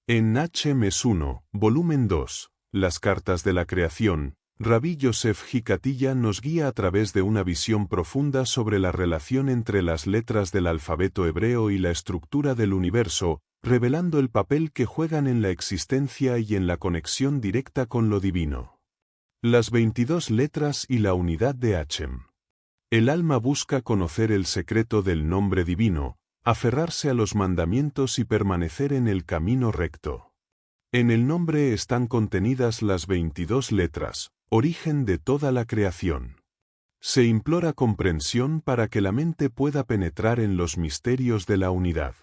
En HMS1, volumen 2, Las cartas de la creación, Rabí Yosef Hikatilla nos guía a través de una visión profunda sobre la relación entre las letras del alfabeto hebreo y la estructura del universo, revelando el papel que juegan en la existencia y en la conexión directa con lo divino. Las 22 letras y la unidad de Hashem. El alma busca conocer el secreto del nombre divino, aferrarse a los mandamientos y permanecer en el camino recto. En el nombre están contenidas las 22 letras, origen de toda la creación. Se implora comprensión para que la mente pueda penetrar en los misterios de la unidad.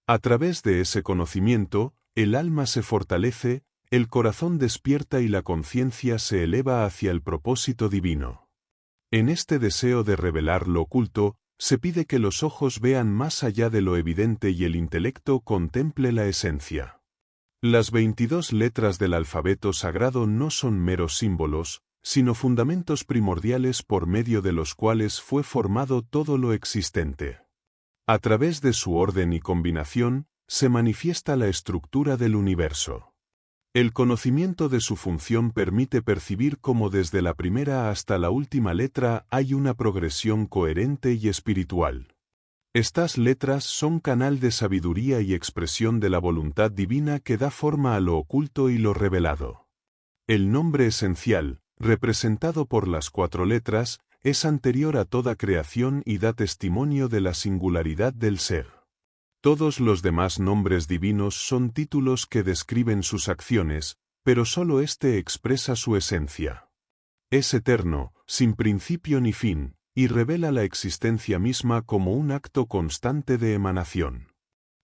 A través de ese conocimiento, el alma se fortalece, el corazón despierta y la conciencia se eleva hacia el propósito divino. En este deseo de revelar lo oculto, se pide que los ojos vean más allá de lo evidente y el intelecto contemple la esencia. Las 22 letras del alfabeto sagrado no son meros símbolos, sino fundamentos primordiales por medio de los cuales fue formado todo lo existente. A través de su orden y combinación, se manifiesta la estructura del universo. El conocimiento de su función permite percibir cómo desde la primera hasta la última letra hay una progresión coherente y espiritual. Estas letras son canal de sabiduría y expresión de la voluntad divina que da forma a lo oculto y lo revelado. El nombre esencial, representado por las 4 letras, es anterior a toda creación y da testimonio de la singularidad del ser. Todos los demás nombres divinos son títulos que describen sus acciones, pero solo éste expresa su esencia. Es eterno, sin principio ni fin, y revela la existencia misma como un acto constante de emanación.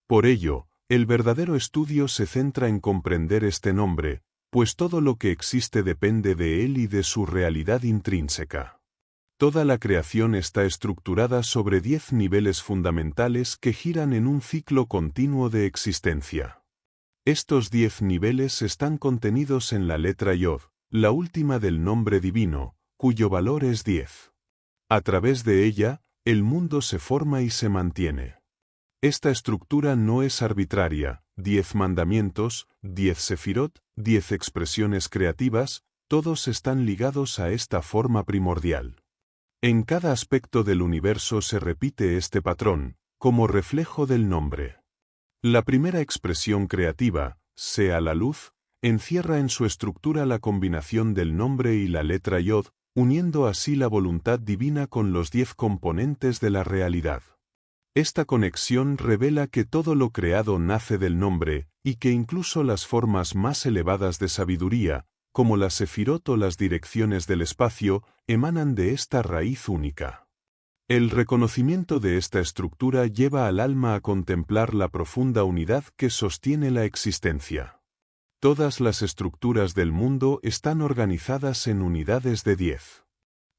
Por ello, el verdadero estudio se centra en comprender este nombre, pues todo lo que existe depende de él y de su realidad intrínseca. Toda la creación está estructurada sobre 10 niveles fundamentales que giran en un ciclo continuo de existencia. Estos 10 niveles están contenidos en la letra Yod, la última del nombre divino, cuyo valor es 10. A través de ella, el mundo se forma y se mantiene. Esta estructura no es arbitraria, 10 mandamientos, 10 sefirot, 10 expresiones creativas, todos están ligados a esta forma primordial. En cada aspecto del universo se repite este patrón, como reflejo del nombre. La primera expresión creativa, sea la luz, encierra en su estructura la combinación del nombre y la letra Yod, uniendo así la voluntad divina con los 10 componentes de la realidad. Esta conexión revela que todo lo creado nace del nombre, y que incluso las formas más elevadas de sabiduría, como la sefirot o las direcciones del espacio, emanan de esta raíz única. El reconocimiento de esta estructura lleva al alma a contemplar la profunda unidad que sostiene la existencia. Todas las estructuras del mundo están organizadas en unidades de 10.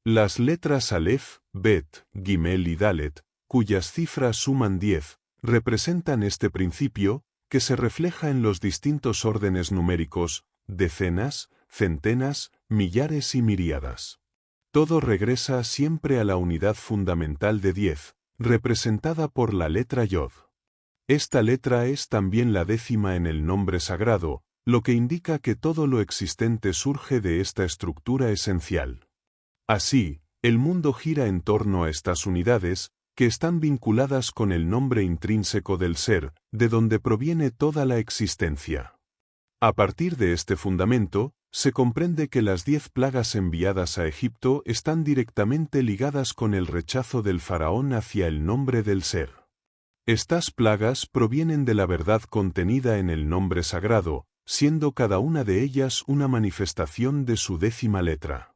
Las letras Aleph, Bet, Gimel y Dalet, cuyas cifras suman 10, representan este principio, que se refleja en los distintos órdenes numéricos, decenas, centenas, millares y miríadas. Todo regresa siempre a la unidad fundamental de 10, representada por la letra Yod. Esta letra es también la 10ª en el nombre sagrado, lo que indica que todo lo existente surge de esta estructura esencial. Así, el mundo gira en torno a estas unidades, que están vinculadas con el nombre intrínseco del ser, de donde proviene toda la existencia. A partir de este fundamento, se comprende que las 10 plagas enviadas a Egipto están directamente ligadas con el rechazo del faraón hacia el nombre del ser. Estas plagas provienen de la verdad contenida en el nombre sagrado, siendo cada una de ellas una manifestación de su 10ª letra.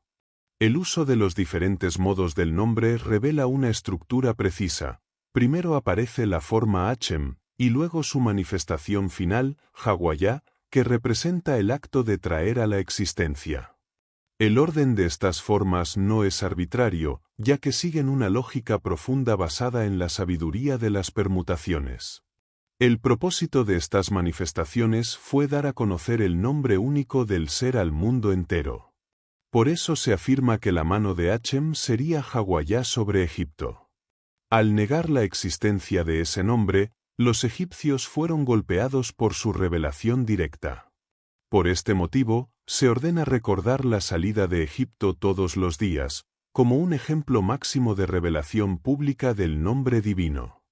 El uso de los diferentes modos del nombre revela una estructura precisa. Primero aparece la forma Hashem, y luego su manifestación final, Hawayá, que representa el acto de traer a la existencia. El orden de estas formas no es arbitrario, ya que siguen una lógica profunda basada en la sabiduría de las permutaciones. El propósito de estas manifestaciones fue dar a conocer el nombre único del ser al mundo entero. Por eso se afirma que la mano de Hashem sería Hawayá sobre Egipto. Al negar la existencia de ese nombre, los egipcios fueron golpeados por su revelación directa. Por este motivo, se ordena recordar la salida de Egipto todos los días, como un ejemplo máximo de revelación pública del nombre divino.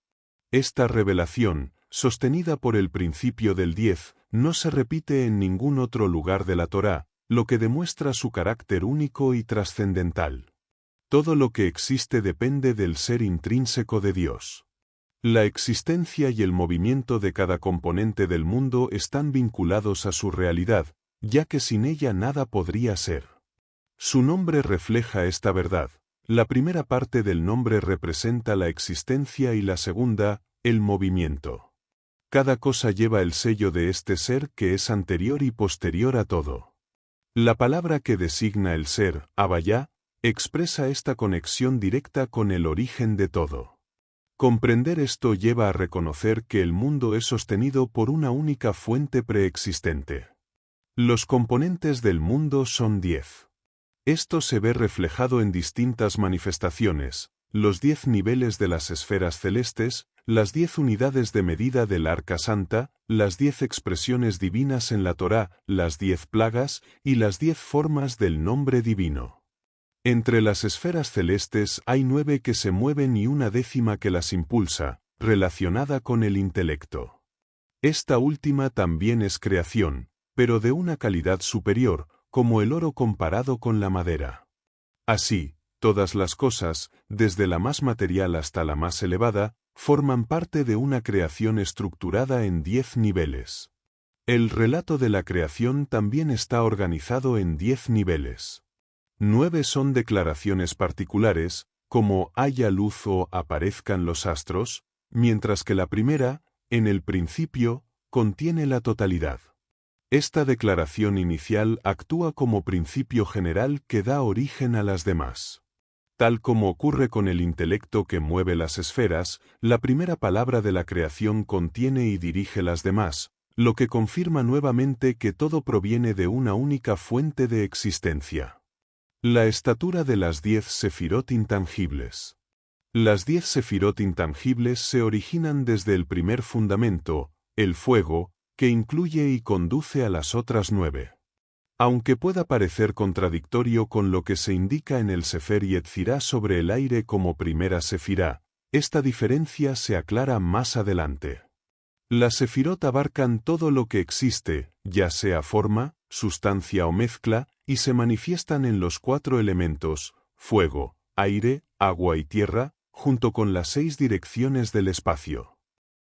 Esta revelación, sostenida por el principio del 10, no se repite en ningún otro lugar de la Torá, lo que demuestra su carácter único y trascendental. Todo lo que existe depende del ser intrínseco de Dios. La existencia y el movimiento de cada componente del mundo están vinculados a su realidad, ya que sin ella nada podría ser. Su nombre refleja esta verdad. La primera parte del nombre representa la existencia y la segunda, el movimiento. Cada cosa lleva el sello de este ser que es anterior y posterior a todo. La palabra que designa el ser, Havaya, expresa esta conexión directa con el origen de todo. Comprender esto lleva a reconocer que el mundo es sostenido por una única fuente preexistente. Los componentes del mundo son 10. Esto se ve reflejado en distintas manifestaciones, los 10 niveles de las esferas celestes, las 10 unidades de medida del Arca Santa, las 10 expresiones divinas en la Torá, las 10 plagas y las 10 formas del nombre divino. Entre las esferas celestes hay 9 que se mueven y una décima que las impulsa, relacionada con el intelecto. Esta última también es creación, pero de una calidad superior, como el oro comparado con la madera. Así, todas las cosas, desde la más material hasta la más elevada, forman parte de una creación estructurada en 10 niveles. El relato de la creación también está organizado en 10 niveles. 9 son declaraciones particulares, como haya luz o aparezcan los astros, mientras que la primera, en el principio, contiene la totalidad. Esta declaración inicial actúa como principio general que da origen a las demás. Tal como ocurre con el intelecto que mueve las esferas, la primera palabra de la creación contiene y dirige las demás, lo que confirma nuevamente que todo proviene de una única fuente de existencia. La estatura de las 10 sefirot intangibles. Las 10 sefirot intangibles se originan desde el primer fundamento, el fuego, que incluye y conduce a las otras 9. Aunque pueda parecer contradictorio con lo que se indica en el Sefer Yetzirá sobre el aire como primera sefirá, esta diferencia se aclara más adelante. Las sefirot abarcan todo lo que existe, ya sea forma, sustancia o mezcla, y se manifiestan en los 4 elementos, fuego, aire, agua y tierra, junto con las 6 direcciones del espacio.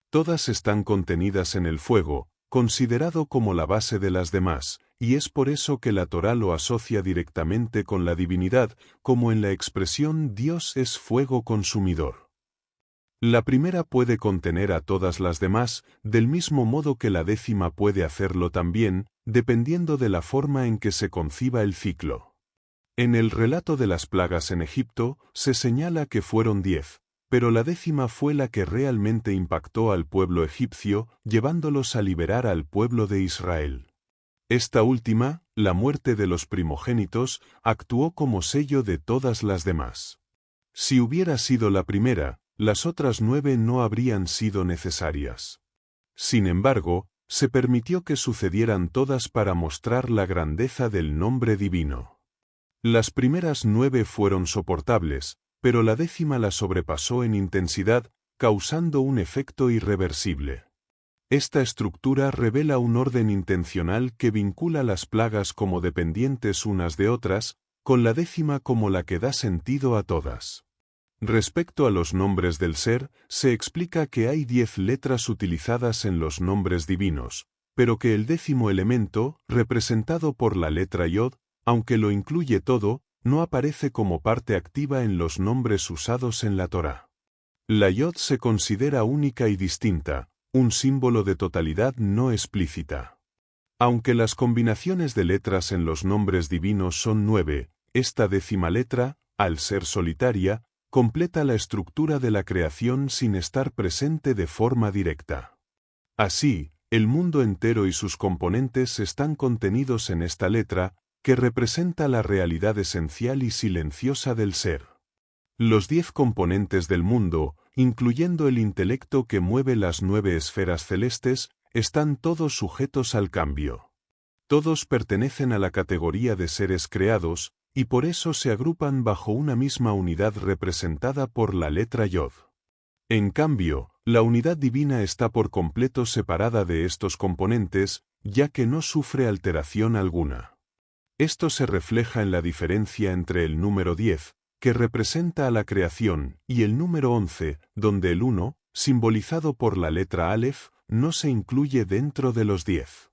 Todas están contenidas en el fuego, considerado como la base de las demás, y es por eso que la Torá lo asocia directamente con la divinidad, como en la expresión Dios es fuego consumidor. La primera puede contener a todas las demás, del mismo modo que la décima puede hacerlo también, dependiendo de la forma en que se conciba el ciclo. En el relato de las plagas en Egipto, se señala que fueron 10, pero la décima fue la que realmente impactó al pueblo egipcio, llevándolos a liberar al pueblo de Israel. Esta última, la muerte de los primogénitos, actuó como sello de todas las demás. Si hubiera sido la primera, las otras 9 no habrían sido necesarias. Sin embargo, se permitió que sucedieran todas para mostrar la grandeza del nombre divino. Las primeras 9 fueron soportables, pero la décima la sobrepasó en intensidad, causando un efecto irreversible. Esta estructura revela un orden intencional que vincula las plagas como dependientes unas de otras, con la décima como la que da sentido a todas. Respecto a los nombres del ser, se explica que hay 10 letras utilizadas en los nombres divinos, pero que el 10º elemento, representado por la letra Yod, aunque lo incluye todo, no aparece como parte activa en los nombres usados en la Torá. La Yod se considera única y distinta, un símbolo de totalidad no explícita. Aunque las combinaciones de letras en los nombres divinos son 9, esta 10ª letra, al ser solitaria, completa la estructura de la creación sin estar presente de forma directa. Así, el mundo entero y sus componentes están contenidos en esta letra, que representa la realidad esencial y silenciosa del ser. Los 10 componentes del mundo, incluyendo el intelecto que mueve las 9 esferas celestes, están todos sujetos al cambio. Todos pertenecen a la categoría de seres creados, y por eso se agrupan bajo una misma unidad representada por la letra Yod. En cambio, la unidad divina está por completo separada de estos componentes, ya que no sufre alteración alguna. Esto se refleja en la diferencia entre el número 10, que representa a la creación, y el número 11, donde el 1, simbolizado por la letra Aleph, no se incluye dentro de los 10.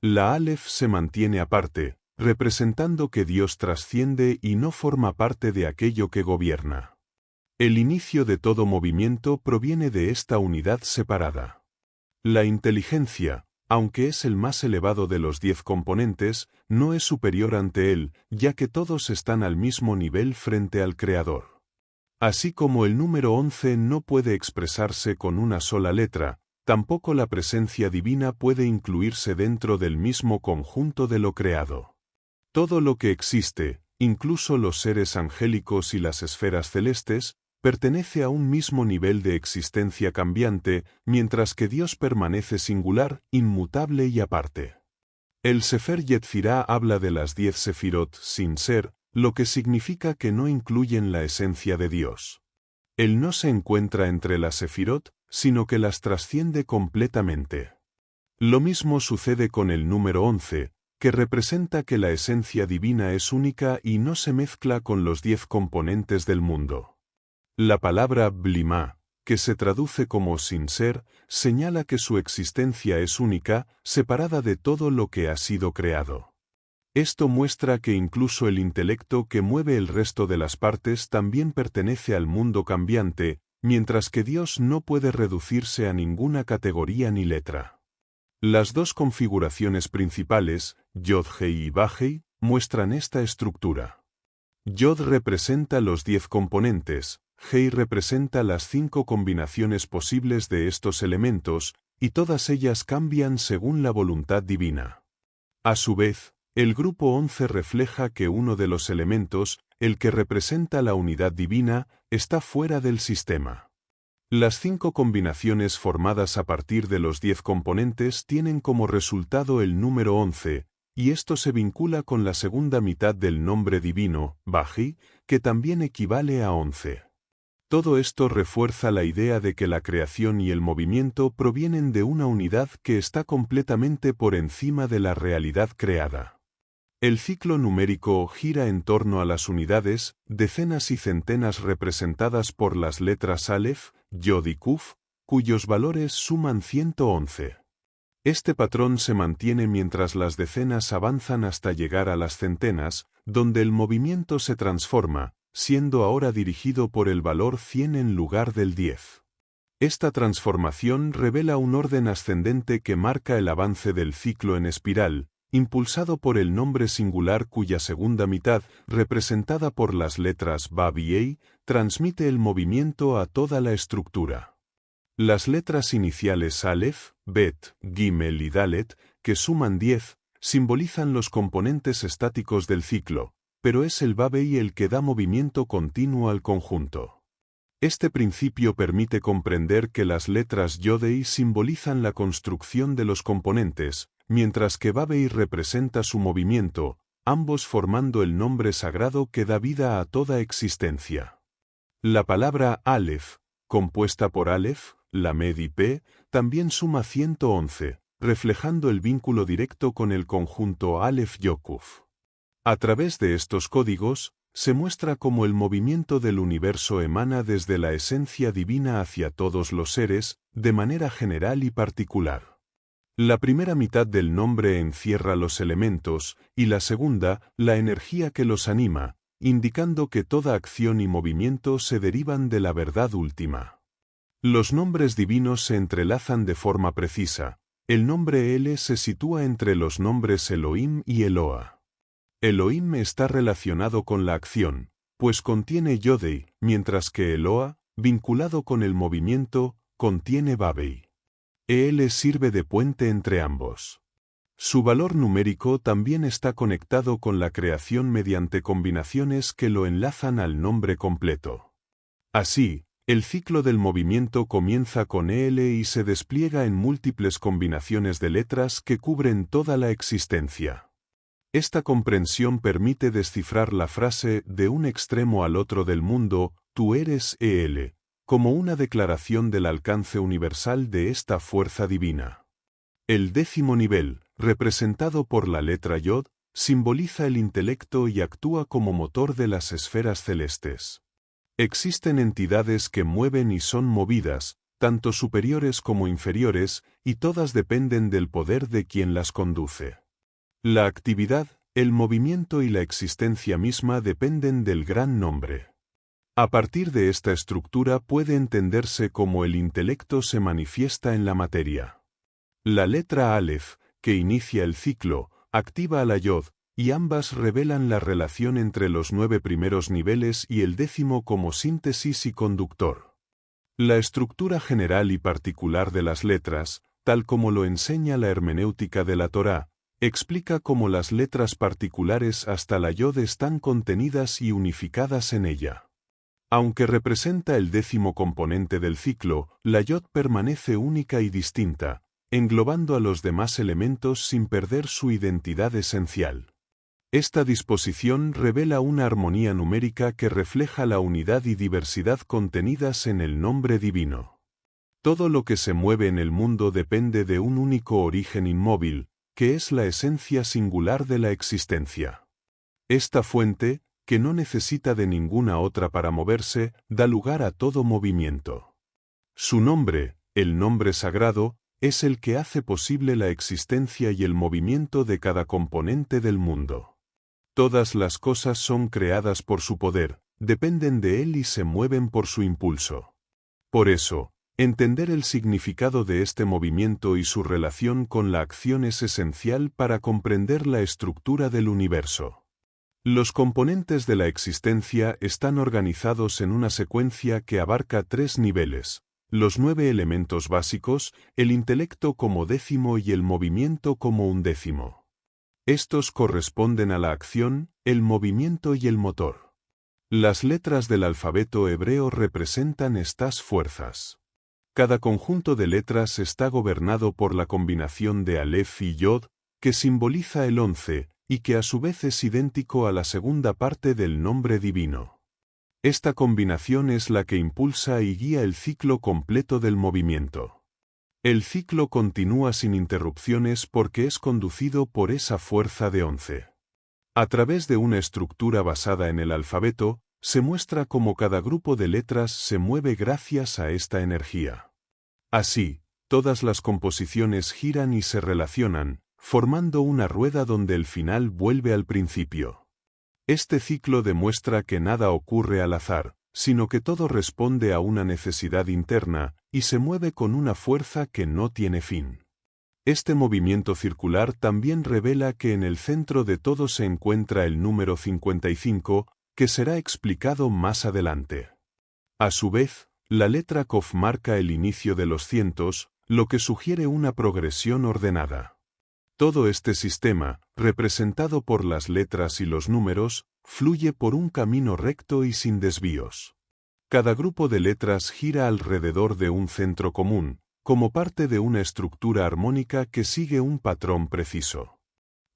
La Aleph se mantiene aparte, representando que Dios trasciende y no forma parte de aquello que gobierna. El inicio de todo movimiento proviene de esta unidad separada. La inteligencia, aunque es el más elevado de los 10 componentes, no es superior ante él, ya que todos están al mismo nivel frente al Creador. Así como el número 11 no puede expresarse con una sola letra, tampoco la presencia divina puede incluirse dentro del mismo conjunto de lo creado. Todo lo que existe, incluso los seres angélicos y las esferas celestes, pertenece a un mismo nivel de existencia cambiante, mientras que Dios permanece singular, inmutable y aparte. El Sefer Yetzirah habla de las 10 sefirot sin ser, lo que significa que no incluyen la esencia de Dios. Él no se encuentra entre las sefirot, sino que las trasciende completamente. Lo mismo sucede con el número 11, que representa que la esencia divina es única y no se mezcla con los 10 componentes del mundo. La palabra blimá, que se traduce como sin ser, señala que su existencia es única, separada de todo lo que ha sido creado. Esto muestra que incluso el intelecto que mueve el resto de las partes también pertenece al mundo cambiante, mientras que Dios no puede reducirse a ninguna categoría ni letra. Las dos configuraciones principales, Yod-Hei y Vah-Hei, muestran esta estructura. Yod representa los 10 componentes, Hei representa las 5 combinaciones posibles de estos elementos, y todas ellas cambian según la voluntad divina. A su vez, el grupo 11 refleja que uno de los elementos, el que representa la unidad divina, está fuera del sistema. Las 5 combinaciones formadas a partir de los 10 componentes tienen como resultado el número 11, y esto se vincula con la segunda mitad del nombre divino, Vah-Hei, que también equivale a 11. Todo esto refuerza la idea de que la creación y el movimiento provienen de una unidad que está completamente por encima de la realidad creada. El ciclo numérico gira en torno a las unidades, decenas y centenas representadas por las letras Aleph, Yod y Kuf, cuyos valores suman 111. Este patrón se mantiene mientras las decenas avanzan hasta llegar a las centenas, donde el movimiento se transforma, siendo ahora dirigido por el valor 100 en lugar del 10. Esta transformación revela un orden ascendente que marca el avance del ciclo en espiral, impulsado por el nombre singular cuya segunda mitad, representada por las letras Vav y Ei, transmite el movimiento a toda la estructura. Las letras iniciales Aleph, Bet, Gimel y Dalet, que suman 10, simbolizan los componentes estáticos del ciclo, pero es el Vav Ei el que da movimiento continuo al conjunto. Este principio permite comprender que las letras Yod Ei simbolizan la construcción de los componentes, mientras que Vav Ei representa su movimiento, ambos formando el nombre sagrado que da vida a toda existencia. La palabra Aleph, compuesta por Aleph, Lamed y P, también suma 111, reflejando el vínculo directo con el conjunto Aleph Yokuf. A través de estos códigos, se muestra cómo el movimiento del universo emana desde la esencia divina hacia todos los seres, de manera general y particular. La primera mitad del nombre encierra los elementos, y la segunda, la energía que los anima, indicando que toda acción y movimiento se derivan de la verdad última. Los nombres divinos se entrelazan de forma precisa. El nombre El se sitúa entre los nombres Elohim y Eloa. Elohim está relacionado con la acción, pues contiene Yod Ei, mientras que Eloa, vinculado con el movimiento, contiene Vav Ei. El sirve de puente entre ambos. Su valor numérico también está conectado con la creación mediante combinaciones que lo enlazan al nombre completo. Así, El ciclo del movimiento comienza con EL y se despliega en múltiples combinaciones de letras que cubren toda la existencia. Esta comprensión permite descifrar la frase de un extremo al otro del mundo, tú eres EL, como una declaración del alcance universal de esta fuerza divina. El 10º nivel, representado por la letra Yod, simboliza el intelecto y actúa como motor de las esferas celestes. Existen entidades que mueven y son movidas, tanto superiores como inferiores, y todas dependen del poder de quien las conduce. La actividad, el movimiento y la existencia misma dependen del gran nombre. A partir de esta estructura puede entenderse cómo el intelecto se manifiesta en la materia. La letra Aleph, que inicia el ciclo, activa a la Yod, y ambas revelan la relación entre los 9 primeros niveles y el 10º como síntesis y conductor. La estructura general y particular de las letras, tal como lo enseña la hermenéutica de la Torá, explica cómo las letras particulares hasta la Yod están contenidas y unificadas en ella. Aunque representa el 10º componente del ciclo, la Yod permanece única y distinta, englobando a los demás elementos sin perder su identidad esencial. Esta disposición revela una armonía numérica que refleja la unidad y diversidad contenidas en el nombre divino. Todo lo que se mueve en el mundo depende de un único origen inmóvil, que es la esencia singular de la existencia. Esta fuente, que no necesita de ninguna otra para moverse, da lugar a todo movimiento. Su nombre, el nombre sagrado, es el que hace posible la existencia y el movimiento de cada componente del mundo. Todas las cosas son creadas por su poder, dependen de él y se mueven por su impulso. Por eso, entender el significado de este movimiento y su relación con la acción es esencial para comprender la estructura del universo. Los componentes de la existencia están organizados en una secuencia que abarca 3 niveles, los 9 elementos básicos, el intelecto como 10º y el movimiento como 11º. Estos corresponden a la acción, el movimiento y el motor. Las letras del alfabeto hebreo representan estas fuerzas. Cada conjunto de letras está gobernado por la combinación de Aleph y Yod, que simboliza el 11, y que a su vez es idéntico a la segunda parte del nombre divino. Esta combinación es la que impulsa y guía el ciclo completo del movimiento. El ciclo continúa sin interrupciones porque es conducido por esa fuerza de 11. A través de una estructura basada en el alfabeto, se muestra cómo cada grupo de letras se mueve gracias a esta energía. Así, todas las composiciones giran y se relacionan, formando una rueda donde el final vuelve al principio. Este ciclo demuestra que nada ocurre al azar, sino que todo responde a una necesidad interna, y se mueve con una fuerza que no tiene fin. Este movimiento circular también revela que en el centro de todo se encuentra el número 55, que será explicado más adelante. A su vez, la letra Kof marca el inicio de los cientos, lo que sugiere una progresión ordenada. Todo este sistema, representado por las letras y los números, fluye por un camino recto y sin desvíos. Cada grupo de letras gira alrededor de un centro común, como parte de una estructura armónica que sigue un patrón preciso.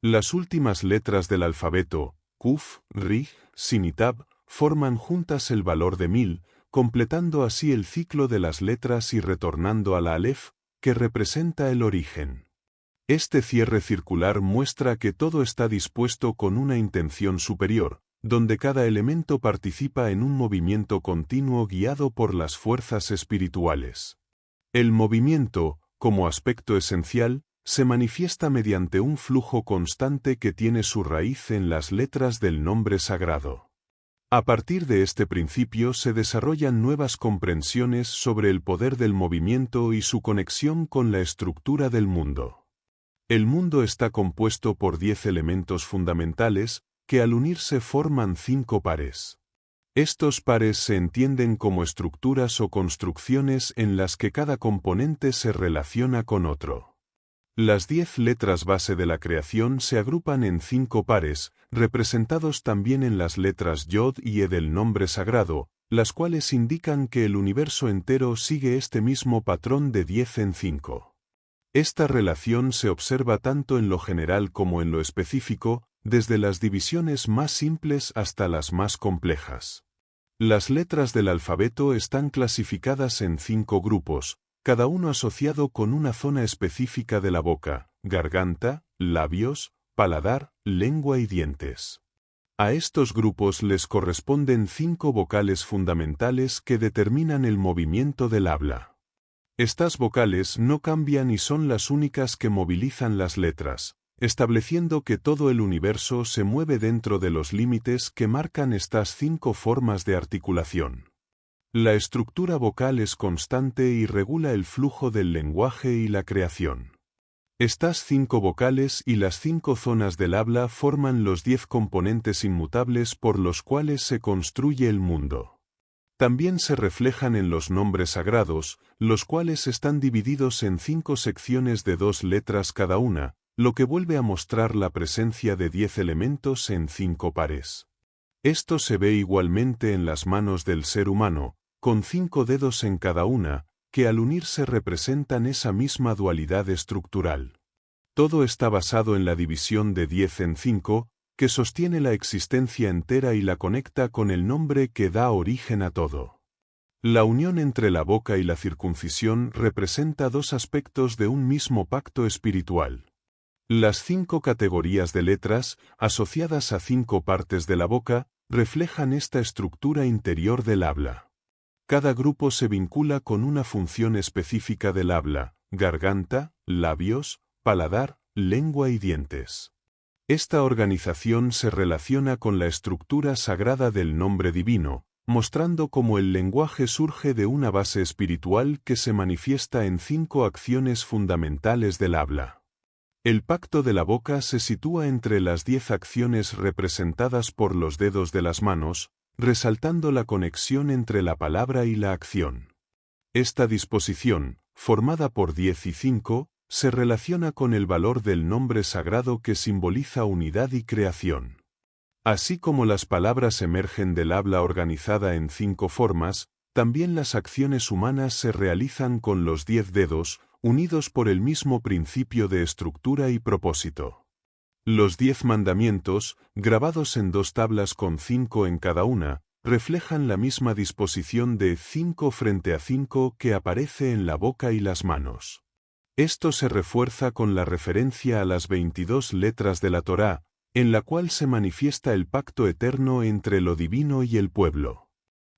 Las últimas letras del alfabeto, Kuf, Ri, Sin y Tab, forman juntas el valor de 1000, completando así el ciclo de las letras y retornando a la Aleph, que representa el origen. Este cierre circular muestra que todo está dispuesto con una intención superior, donde cada elemento participa en un movimiento continuo guiado por las fuerzas espirituales. El movimiento, como aspecto esencial, se manifiesta mediante un flujo constante que tiene su raíz en las letras del nombre sagrado. A partir de este principio se desarrollan nuevas comprensiones sobre el poder del movimiento y su conexión con la estructura del mundo. El mundo está compuesto por 10 elementos fundamentales, que al unirse forman 5 pares. Estos pares se entienden como estructuras o construcciones en las que cada componente se relaciona con otro. Las 10 letras base de la creación se agrupan en 5 pares, representados también en las letras Yod y E del nombre sagrado, las cuales indican que el universo entero sigue este mismo patrón de 10 en 5. Esta relación se observa tanto en lo general como en lo específico, desde las divisiones más simples hasta las más complejas. Las letras del alfabeto están clasificadas en 5 grupos, cada uno asociado con una zona específica de la boca: garganta, labios, paladar, lengua y dientes. A estos grupos les corresponden 5 vocales fundamentales que determinan el movimiento del habla. Estas vocales no cambian y son las únicas que movilizan las letras, estableciendo que todo el universo se mueve dentro de los límites que marcan estas 5 formas de articulación. La estructura vocal es constante y regula el flujo del lenguaje y la creación. Estas 5 vocales y las 5 zonas del habla forman los 10 componentes inmutables por los cuales se construye el mundo. También se reflejan en los nombres sagrados, los cuales están divididos en 5 secciones de 2 letras cada una, lo que vuelve a mostrar la presencia de 10 elementos en 5 pares. Esto se ve igualmente en las manos del ser humano, con 5 dedos en cada una, que al unirse representan esa misma dualidad estructural. Todo está basado en la división de 10 en 5, que sostiene la existencia entera y la conecta con el nombre que da origen a todo. La unión entre la boca y la circuncisión representa 2 aspectos de un mismo pacto espiritual. Las 5 categorías de letras, asociadas a 5 partes de la boca, reflejan esta estructura interior del habla. Cada grupo se vincula con una función específica del habla: garganta, labios, paladar, lengua y dientes. Esta organización se relaciona con la estructura sagrada del nombre divino, mostrando cómo el lenguaje surge de una base espiritual que se manifiesta en 5 acciones fundamentales del habla. El pacto de la boca se sitúa entre las 10 acciones representadas por los dedos de las manos, resaltando la conexión entre la palabra y la acción. Esta disposición, formada por 10 y 5, se relaciona con el valor del nombre sagrado que simboliza unidad y creación. Así como las palabras emergen del habla organizada en 5 formas, también las acciones humanas se realizan con los 10 dedos, unidos por el mismo principio de estructura y propósito. Los 10 mandamientos, grabados en 2 tablas con 5 en cada una, reflejan la misma disposición de 5 frente a 5 que aparece en la boca y las manos. Esto se refuerza con la referencia a las 22 letras de la Torá, en la cual se manifiesta el pacto eterno entre lo divino y el pueblo.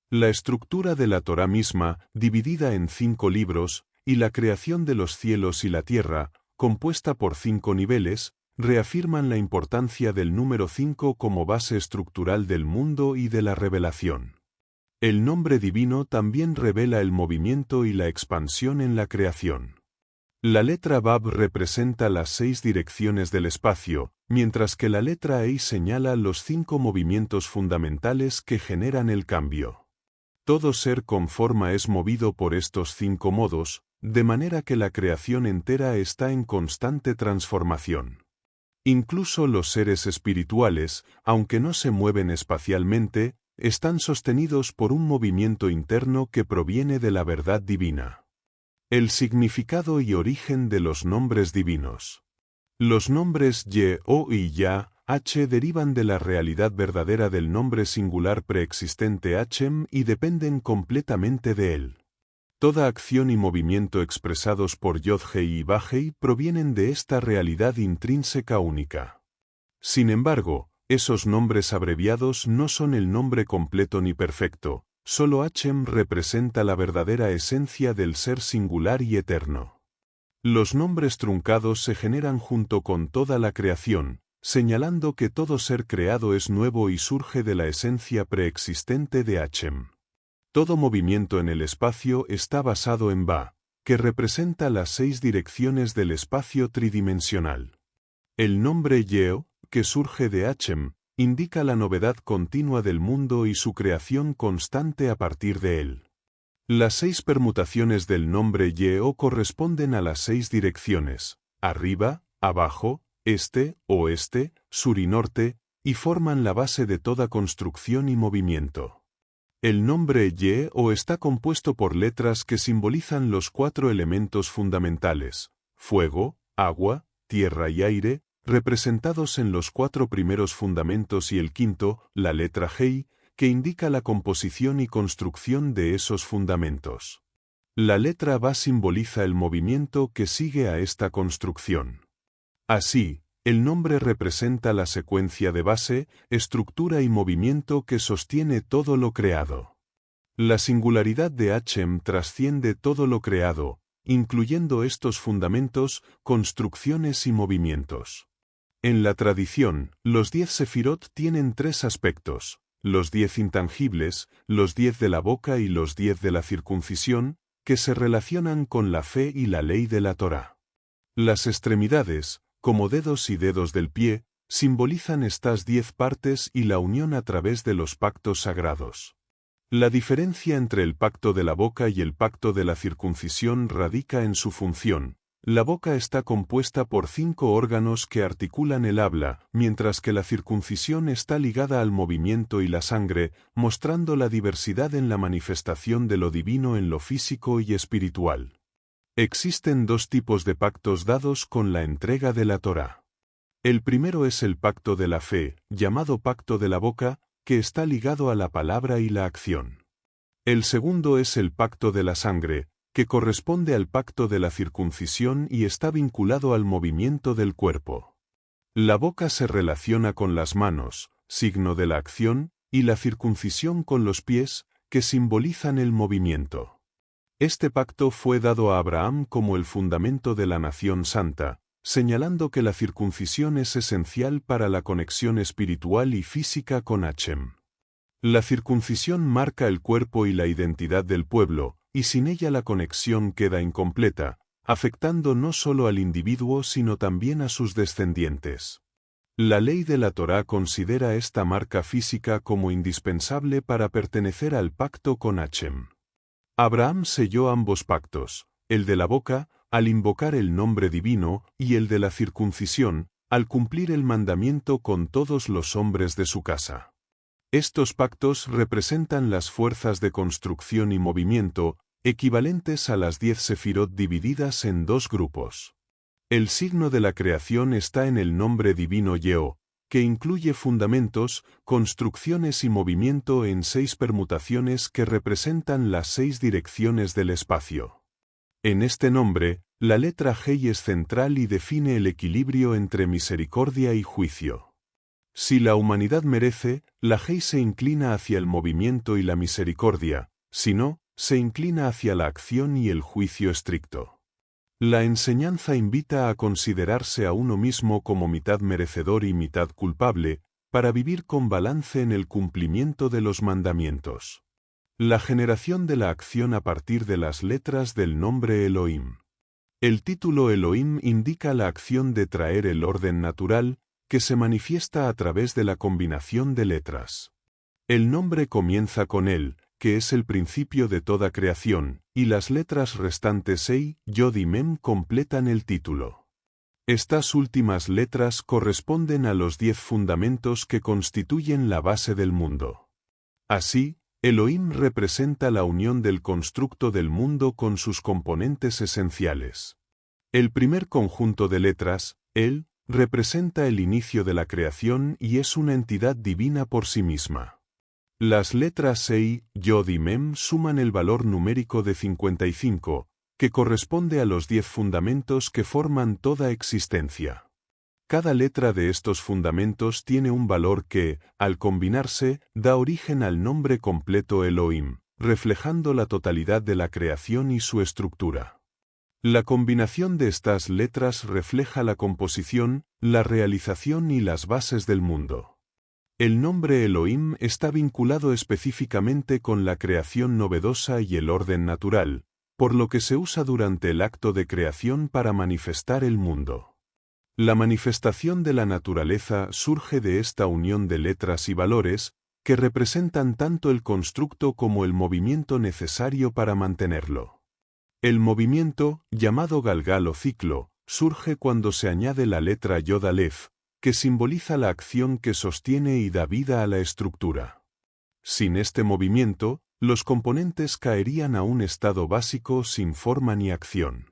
La estructura de la Torá misma, dividida en 5 libros, y la creación de los cielos y la tierra, compuesta por 5 niveles, reafirman la importancia del número 5 como base estructural del mundo y de la revelación. El nombre divino también revela el movimiento y la expansión en la creación. La letra Bab representa las 6 direcciones del espacio, mientras que la letra Ei señala los 5 movimientos fundamentales que generan el cambio. Todo ser con forma es movido por estos 5 modos, de manera que la creación entera está en constante transformación. Incluso los seres espirituales, aunque no se mueven espacialmente, están sostenidos por un movimiento interno que proviene de la verdad divina. El significado y origen de los nombres divinos. Los nombres Ye-O y Yah-H derivan de la realidad verdadera del nombre singular preexistente Hachem y dependen completamente de él. Toda acción y movimiento expresados por Yod-Hei y Vah-Hei provienen de esta realidad intrínseca única. Sin embargo, esos nombres abreviados no son el nombre completo ni perfecto. Solo Hachem representa la verdadera esencia del ser singular y eterno. Los nombres truncados se generan junto con toda la creación, señalando que todo ser creado es nuevo y surge de la esencia preexistente de Hachem. Todo movimiento en el espacio está basado en Ba, que representa las 6 direcciones del espacio tridimensional. El nombre Yeo, que surge de Hachem, indica la novedad continua del mundo y su creación constante a partir de él. Las 6 permutaciones del nombre Yeo corresponden a las 6 direcciones: arriba, abajo, este, oeste, sur y norte, y forman la base de toda construcción y movimiento. El nombre Ye-O está compuesto por letras que simbolizan los 4 elementos fundamentales: fuego, agua, tierra y aire, representados en los 4 primeros fundamentos, y el quinto, la letra Hei, que indica la composición y construcción de esos fundamentos. La letra Ba simboliza el movimiento que sigue a esta construcción. Así, el nombre representa la secuencia de base, estructura y movimiento que sostiene todo lo creado. La singularidad de Hashem trasciende todo lo creado, incluyendo estos fundamentos, construcciones y movimientos. En la tradición, los 10 sefirot tienen 3 aspectos: los 10 intangibles, los 10 de la boca y los 10 de la circuncisión, que se relacionan con la fe y la ley de la Torá. Las extremidades, como dedos y dedos del pie, simbolizan estas 10 partes y la unión a través de los pactos sagrados. La diferencia entre el pacto de la boca y el pacto de la circuncisión radica en su función. La boca está compuesta por 5 órganos que articulan el habla, mientras que la circuncisión está ligada al movimiento y la sangre, mostrando la diversidad en la manifestación de lo divino en lo físico y espiritual. Existen 2 tipos de pactos dados con la entrega de la Torá. El primero es el pacto de la fe, llamado pacto de la boca, que está ligado a la palabra y la acción. El segundo es el pacto de la sangre, que corresponde al pacto de la circuncisión y está vinculado al movimiento del cuerpo. La boca se relaciona con las manos, signo de la acción, y la circuncisión con los pies, que simbolizan el movimiento. Este pacto fue dado a Abraham como el fundamento de la nación santa, señalando que la circuncisión es esencial para la conexión espiritual y física con Hashem. La circuncisión marca el cuerpo y la identidad del pueblo, y sin ella la conexión queda incompleta, afectando no solo al individuo sino también a sus descendientes. La ley de la Torá considera esta marca física como indispensable para pertenecer al pacto con Hashem. Abraham selló ambos pactos, el de la boca, al invocar el nombre divino, y el de la circuncisión, al cumplir el mandamiento con todos los hombres de su casa. Estos pactos representan las fuerzas de construcción y movimiento, equivalentes a las 10 sefirot divididas en 2 grupos. El signo de la creación está en el nombre divino Ye-O, que incluye fundamentos, construcciones y movimiento en 6 permutaciones que representan las 6 direcciones del espacio. En este nombre, la letra Hei es central y define el equilibrio entre misericordia y juicio. Si la humanidad merece, la Hei se inclina hacia el movimiento y la misericordia; si no, se inclina hacia la acción y el juicio estricto. La enseñanza invita a considerarse a uno mismo como mitad merecedor y mitad culpable, para vivir con balance en el cumplimiento de los mandamientos. La generación de la acción a partir de las letras del nombre Elohim. El título Elohim indica la acción de traer el orden natural, que se manifiesta a través de la combinación de letras. El nombre comienza con él, que es el principio de toda creación, y las letras restantes Ei, Yod y Mem completan el título. Estas últimas letras corresponden a los 10 fundamentos que constituyen la base del mundo. Así, Elohim representa la unión del constructo del mundo con sus componentes esenciales. El primer conjunto de letras, El, representa el inicio de la creación y es una entidad divina por sí misma. Las letras Ei, Yod y Mem suman el valor numérico de 55, que corresponde a los 10 fundamentos que forman toda existencia. Cada letra de estos fundamentos tiene un valor que, al combinarse, da origen al nombre completo Elohim, reflejando la totalidad de la creación y su estructura. La combinación de estas letras refleja la composición, la realización y las bases del mundo. El nombre Elohim está vinculado específicamente con la creación novedosa y el orden natural, por lo que se usa durante el acto de creación para manifestar el mundo. La manifestación de la naturaleza surge de esta unión de letras y valores, que representan tanto el constructo como el movimiento necesario para mantenerlo. El movimiento, llamado galgal o ciclo, surge cuando se añade la letra Yod Aleph, que simboliza la acción que sostiene y da vida a la estructura. Sin este movimiento, los componentes caerían a un estado básico sin forma ni acción.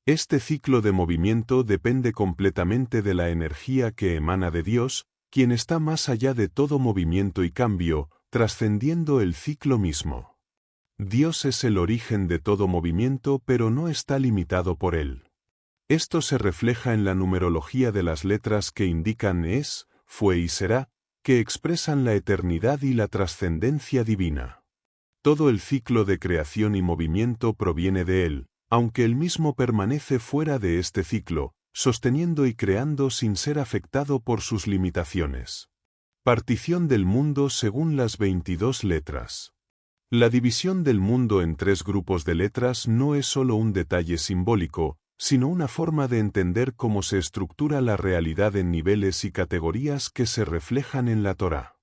Este ciclo de movimiento depende completamente de la energía que emana de Dios, quien está más allá de todo movimiento y cambio, trascendiendo el ciclo mismo. Dios es el origen de todo movimiento, pero no está limitado por él. Esto se refleja en la numerología de las letras que indican es, fue y será, que expresan la eternidad y la trascendencia divina. Todo el ciclo de creación y movimiento proviene de él, aunque él mismo permanece fuera de este ciclo, sosteniendo y creando sin ser afectado por sus limitaciones. Partición del mundo según las 22 letras. La división del mundo en 3 grupos de letras no es solo un detalle simbólico, sino una forma de entender cómo se estructura la realidad en niveles y categorías que se reflejan en la Torá.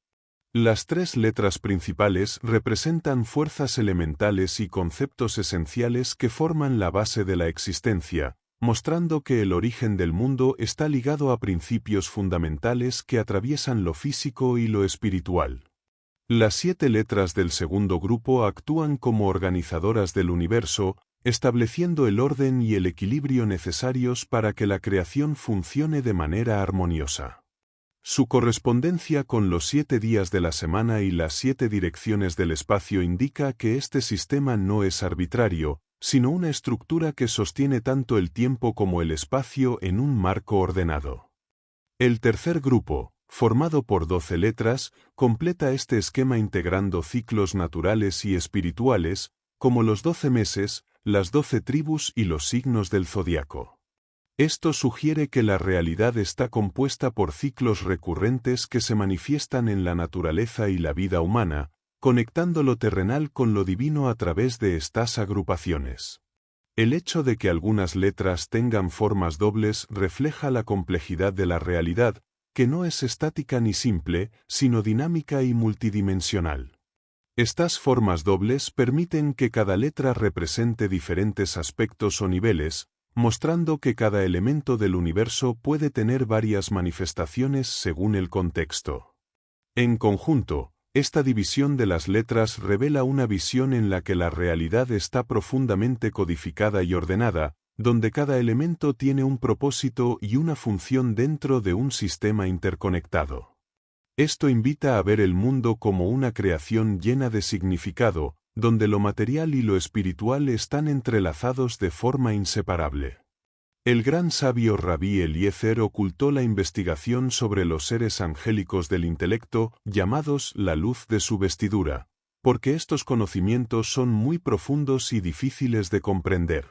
Las 3 letras principales representan fuerzas elementales y conceptos esenciales que forman la base de la existencia, mostrando que el origen del mundo está ligado a principios fundamentales que atraviesan lo físico y lo espiritual. Las 7 letras del segundo grupo actúan como organizadoras del universo, estableciendo el orden y el equilibrio necesarios para que la creación funcione de manera armoniosa. Su correspondencia con los 7 días de la semana y las 7 direcciones del espacio indica que este sistema no es arbitrario, sino una estructura que sostiene tanto el tiempo como el espacio en un marco ordenado. El tercer grupo, formado por 12 letras, completa este esquema integrando ciclos naturales y espirituales, como los 12 meses, las 12 tribus y los signos del zodiaco. Esto sugiere que la realidad está compuesta por ciclos recurrentes que se manifiestan en la naturaleza y la vida humana, conectando lo terrenal con lo divino a través de estas agrupaciones. El hecho de que algunas letras tengan formas dobles refleja la complejidad de la realidad, que no es estática ni simple, sino dinámica y multidimensional. Estas formas dobles permiten que cada letra represente diferentes aspectos o niveles, mostrando que cada elemento del universo puede tener varias manifestaciones según el contexto. En conjunto, esta división de las letras revela una visión en la que la realidad está profundamente codificada y ordenada, donde cada elemento tiene un propósito y una función dentro de un sistema interconectado. Esto invita a ver el mundo como una creación llena de significado, donde lo material y lo espiritual están entrelazados de forma inseparable. El gran sabio Rabí Eliezer ocultó la investigación sobre los seres angélicos del intelecto, llamados la luz de su vestidura, porque estos conocimientos son muy profundos y difíciles de comprender.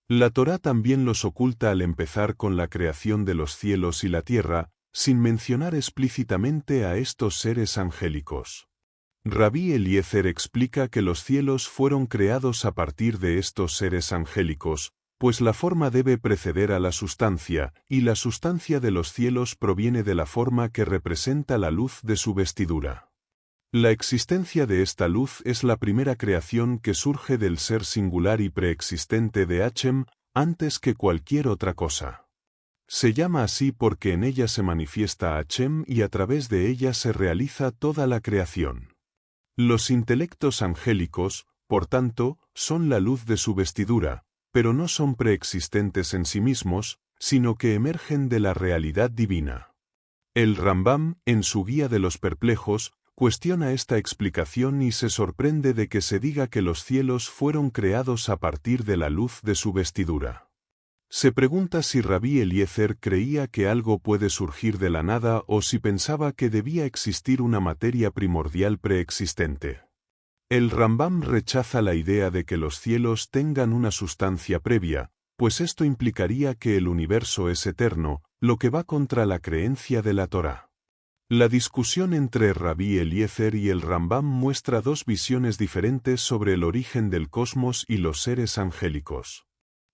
La Torá también los oculta al empezar con la creación de los cielos y la tierra, sin mencionar explícitamente a estos seres angélicos. Rabí Eliezer explica que los cielos fueron creados a partir de estos seres angélicos, pues la forma debe preceder a la sustancia, y la sustancia de los cielos proviene de la forma que representa la luz de su vestidura. La existencia de esta luz es la primera creación que surge del ser singular y preexistente de Hashem, antes que cualquier otra cosa. Se llama así porque en ella se manifiesta Hashem y a través de ella se realiza toda la creación. Los intelectos angélicos, por tanto, son la luz de su vestidura, pero no son preexistentes en sí mismos, sino que emergen de la realidad divina. El Rambam, en su Guía de los Perplejos, cuestiona esta explicación y se sorprende de que se diga que los cielos fueron creados a partir de la luz de su vestidura. Se pregunta si Rabí Eliezer creía que algo puede surgir de la nada o si pensaba que debía existir una materia primordial preexistente. El Rambam rechaza la idea de que los cielos tengan una sustancia previa, pues esto implicaría que el universo es eterno, lo que va contra la creencia de la Torá. La discusión entre Rabí Eliezer y el Rambam muestra dos visiones diferentes sobre el origen del cosmos y los seres angélicos.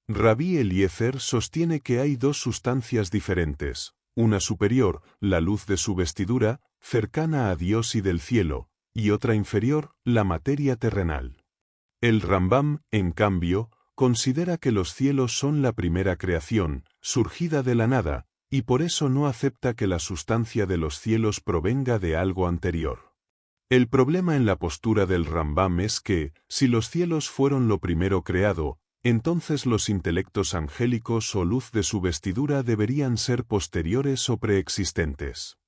Rabí Eliezer sostiene que hay dos sustancias diferentes, una superior, la luz de su vestidura, cercana a Dios y del cielo, y otra inferior, la materia terrenal. El Rambam, en cambio, considera que los cielos son la primera creación, surgida de la nada, y por eso no acepta que la sustancia de los cielos provenga de algo anterior. El problema en la postura del Rambam es que, si los cielos fueron lo primero creado, entonces los intelectos angélicos o luz de su vestidura deberían ser posteriores o preexistentes.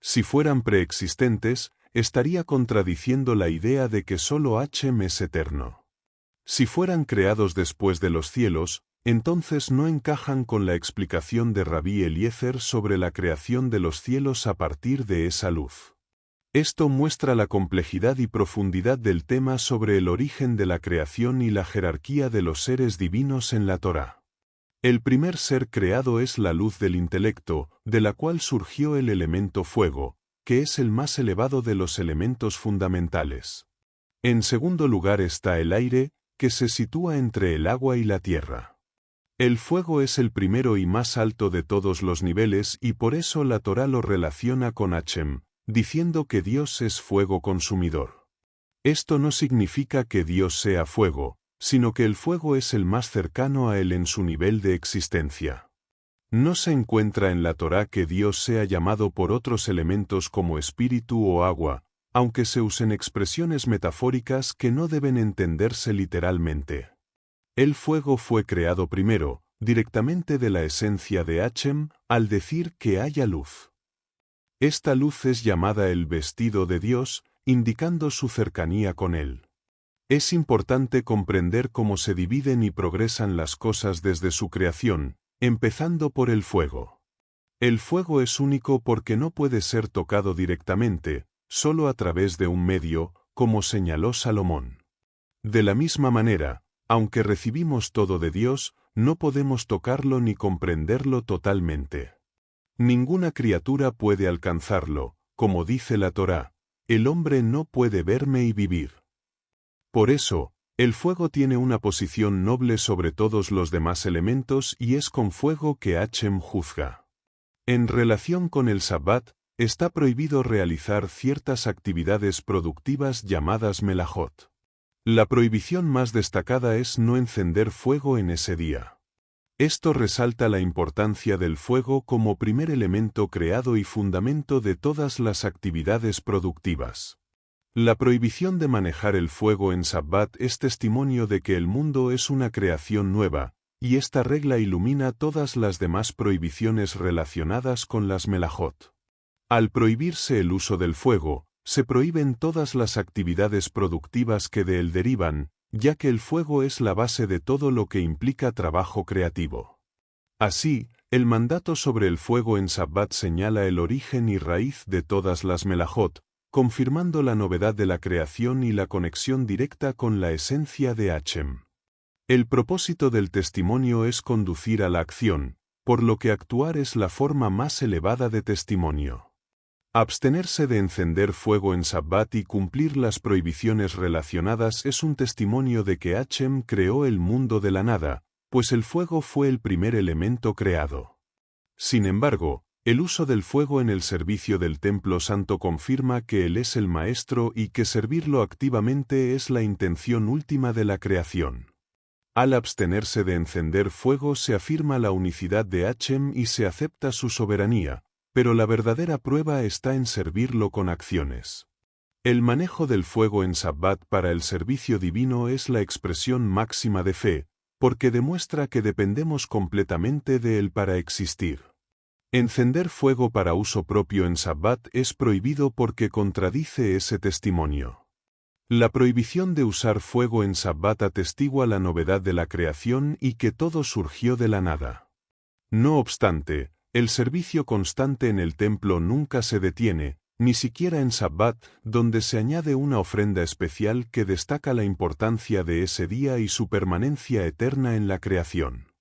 Si fueran preexistentes, estaría contradiciendo la idea de que solo Hashem es eterno. Si fueran creados después de los cielos, entonces no encajan con la explicación de Rabí Eliezer sobre la creación de los cielos a partir de esa luz. Esto muestra la complejidad y profundidad del tema sobre el origen de la creación y la jerarquía de los seres divinos en la Torá. El primer ser creado es la luz del intelecto, de la cual surgió el elemento fuego, que es el más elevado de los elementos fundamentales. En segundo lugar está el aire, que se sitúa entre el agua y la tierra. El fuego es el primero y más alto de todos los niveles y por eso la Torá lo relaciona con Hashem, diciendo que Dios es fuego consumidor. Esto no significa que Dios sea fuego, sino que el fuego es el más cercano a él en su nivel de existencia. No se encuentra en la Torá que Dios sea llamado por otros elementos como espíritu o agua, aunque se usen expresiones metafóricas que no deben entenderse literalmente. El fuego fue creado primero, directamente de la esencia de Hashem, al decir que haya luz. Esta luz es llamada el vestido de Dios, indicando su cercanía con él. Es importante comprender cómo se dividen y progresan las cosas desde su creación, empezando por el fuego. El fuego es único porque no puede ser tocado directamente, solo a través de un medio, como señaló Salomón. De la misma manera, aunque recibimos todo de Dios, no podemos tocarlo ni comprenderlo totalmente. Ninguna criatura puede alcanzarlo, como dice la Torá, el hombre no puede verme y vivir. Por eso, el fuego tiene una posición noble sobre todos los demás elementos y es con fuego que Hashem juzga. En relación con el Sabbat, está prohibido realizar ciertas actividades productivas llamadas melajot. La prohibición más destacada es no encender fuego en ese día. Esto resalta la importancia del fuego como primer elemento creado y fundamento de todas las actividades productivas. La prohibición de manejar el fuego en Sabbat es testimonio de que el mundo es una creación nueva, y esta regla ilumina todas las demás prohibiciones relacionadas con las melajot. Al prohibirse el uso del fuego, se prohíben todas las actividades productivas que de él derivan, ya que el fuego es la base de todo lo que implica trabajo creativo. Así, el mandato sobre el fuego en Sabbat señala el origen y raíz de todas las melajot, confirmando la novedad de la creación y la conexión directa con la esencia de Hashem. El propósito del testimonio es conducir a la acción, por lo que actuar es la forma más elevada de testimonio. Abstenerse de encender fuego en Sabbat y cumplir las prohibiciones relacionadas es un testimonio de que Hashem creó el mundo de la nada, pues el fuego fue el primer elemento creado. Sin embargo, el uso del fuego en el servicio del Templo Santo confirma que Él es el Maestro y que servirlo activamente es la intención última de la creación. Al abstenerse de encender fuego se afirma la unicidad de Hashem y se acepta su soberanía, pero la verdadera prueba está en servirlo con acciones. El manejo del fuego en Sabbat para el servicio divino es la expresión máxima de fe, porque demuestra que dependemos completamente de Él para existir. Encender fuego para uso propio en Sabbat es prohibido porque contradice ese testimonio. La prohibición de usar fuego en Sabbat atestigua la novedad de la creación y que todo surgió de la nada. No obstante, el servicio constante en el templo nunca se detiene, ni siquiera en Sabbat, donde se añade una ofrenda especial que destaca la importancia de ese día y su permanencia eterna en la creación.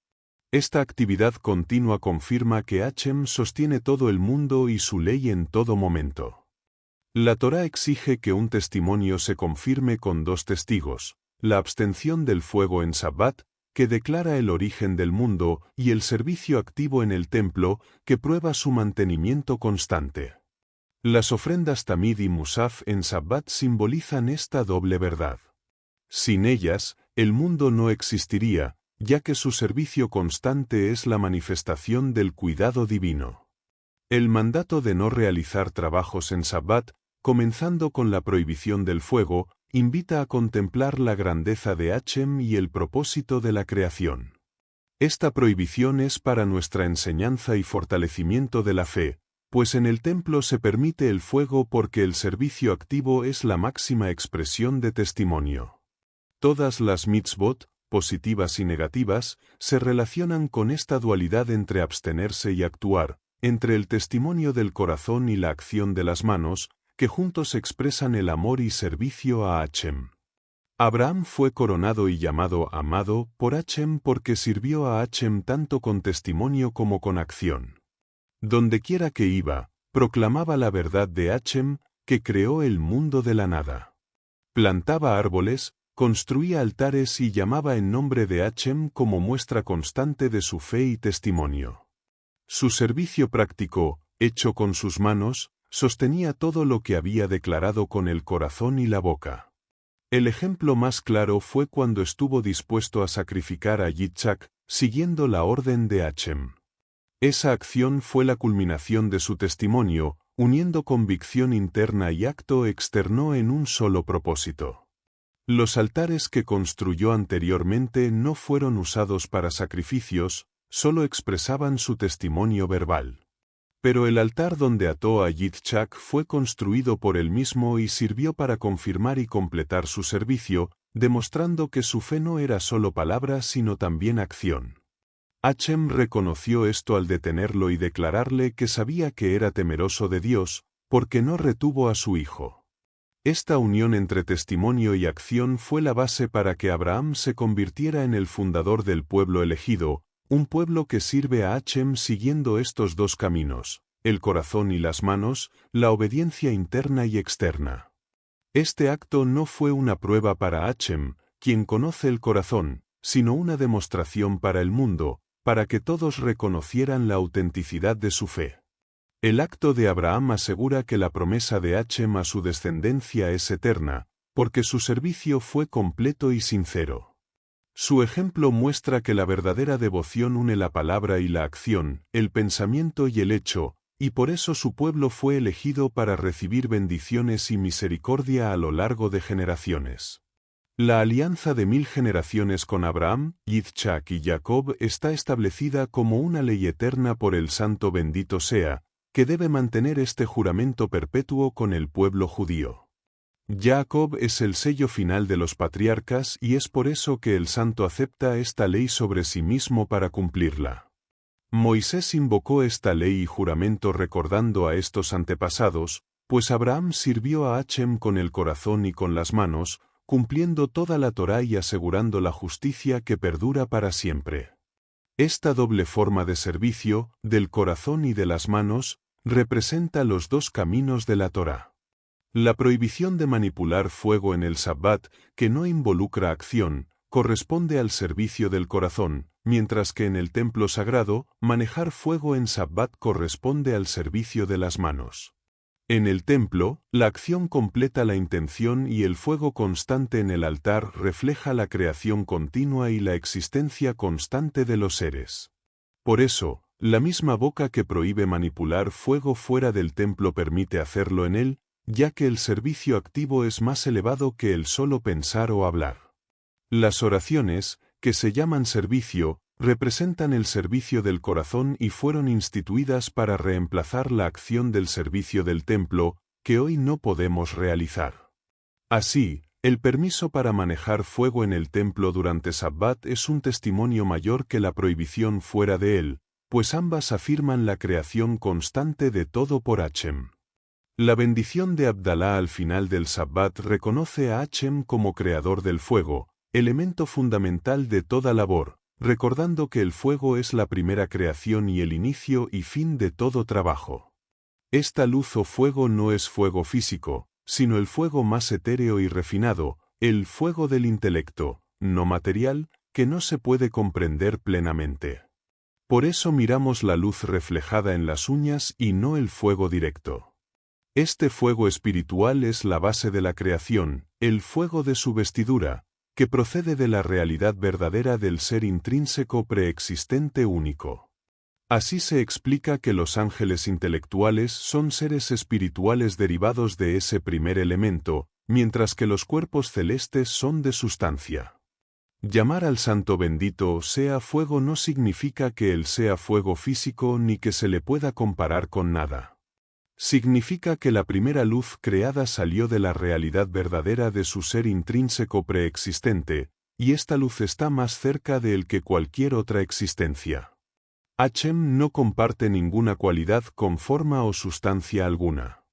Esta actividad continua confirma que Hashem sostiene todo el mundo y su ley en todo momento. La Torá exige que un testimonio se confirme con dos testigos, la abstención del fuego en Sabbat, que declara el origen del mundo, y el servicio activo en el templo, que prueba su mantenimiento constante. Las ofrendas Tamid y Musaf en Sabbat simbolizan esta doble verdad. Sin ellas, el mundo no existiría, ya que su servicio constante es la manifestación del cuidado divino. El mandato de no realizar trabajos en Sabbat comenzando con la prohibición del fuego, invita a contemplar la grandeza de Hashem y el propósito de la creación. Esta prohibición es para nuestra enseñanza y fortalecimiento de la fe, pues en el templo se permite el fuego porque el servicio activo es la máxima expresión de testimonio. Todas las mitzvot, positivas y negativas, se relacionan con esta dualidad entre abstenerse y actuar, entre el testimonio del corazón y la acción de las manos, que juntos expresan el amor y servicio a Hashem. Abraham fue coronado y llamado amado por Hashem porque sirvió a Hashem tanto con testimonio como con acción. Dondequiera que iba, proclamaba la verdad de Hashem, que creó el mundo de la nada. Plantaba árboles, construía altares y llamaba en nombre de Hashem como muestra constante de su fe y testimonio. Su servicio práctico, hecho con sus manos, sostenía todo lo que había declarado con el corazón y la boca. El ejemplo más claro fue cuando estuvo dispuesto a sacrificar a Yitzhak, siguiendo la orden de Hashem. Esa acción fue la culminación de su testimonio, uniendo convicción interna y acto externo en un solo propósito. Los altares que construyó anteriormente no fueron usados para sacrificios, solo expresaban su testimonio verbal. Pero el altar donde ató a Yitzhak fue construido por él mismo y sirvió para confirmar y completar su servicio, demostrando que su fe no era solo palabra sino también acción. Hashem reconoció esto al detenerlo y declararle que sabía que era temeroso de Dios, porque no retuvo a su hijo. Esta unión entre testimonio y acción fue la base para que Abraham se convirtiera en el fundador del pueblo elegido, un pueblo que sirve a Hashem siguiendo estos dos caminos, el corazón y las manos, la obediencia interna y externa. Este acto no fue una prueba para Hashem, quien conoce el corazón, sino una demostración para el mundo, para que todos reconocieran la autenticidad de su fe. El acto de Abraham asegura que la promesa de Hashem a su descendencia es eterna, porque su servicio fue completo y sincero. Su ejemplo muestra que la verdadera devoción une la palabra y la acción, el pensamiento y el hecho, y por eso su pueblo fue elegido para recibir bendiciones y misericordia a lo largo de generaciones. La alianza de 1000 generaciones con Abraham, Yitzhak y Jacob está establecida como una ley eterna por el Santo bendito sea, que debe mantener este juramento perpetuo con el pueblo judío. Jacob es el sello final de los patriarcas y es por eso que el Santo acepta esta ley sobre sí mismo para cumplirla. Moisés invocó esta ley y juramento recordando a estos antepasados, pues Abraham sirvió a Hashem con el corazón y con las manos, cumpliendo toda la Torá y asegurando la justicia que perdura para siempre. Esta doble forma de servicio, del corazón y de las manos, representa los dos caminos de la Torá. La prohibición de manipular fuego en el Sabbat, que no involucra acción, corresponde al servicio del corazón, mientras que en el templo sagrado, manejar fuego en Sabbat corresponde al servicio de las manos. En el templo, la acción completa la intención y el fuego constante en el altar refleja la creación continua y la existencia constante de los seres. Por eso, la misma boca que prohíbe manipular fuego fuera del templo permite hacerlo en él, ya que el servicio activo es más elevado que el solo pensar o hablar. Las oraciones, que se llaman servicio, representan el servicio del corazón y fueron instituidas para reemplazar la acción del servicio del templo, que hoy no podemos realizar. Así, el permiso para manejar fuego en el templo durante Sabbat es un testimonio mayor que la prohibición fuera de él, pues ambas afirman la creación constante de todo por Hashem. La bendición de Abdalá al final del Sabbat reconoce a Hashem como creador del fuego, elemento fundamental de toda labor, recordando que el fuego es la primera creación y el inicio y fin de todo trabajo. Esta luz o fuego no es fuego físico, sino el fuego más etéreo y refinado, el fuego del intelecto, no material, que no se puede comprender plenamente. Por eso miramos la luz reflejada en las uñas y no el fuego directo. Este fuego espiritual es la base de la creación, el fuego de su vestidura, que procede de la realidad verdadera del ser intrínseco preexistente único. Así se explica que los ángeles intelectuales son seres espirituales derivados de ese primer elemento, mientras que los cuerpos celestes son de sustancia. Llamar al santo bendito sea fuego no significa que él sea fuego físico ni que se le pueda comparar con nada. Significa que la primera luz creada salió de la realidad verdadera de su ser intrínseco preexistente, y esta luz está más cerca de él que cualquier otra existencia. Hashem no comparte ninguna cualidad con forma o sustancia alguna.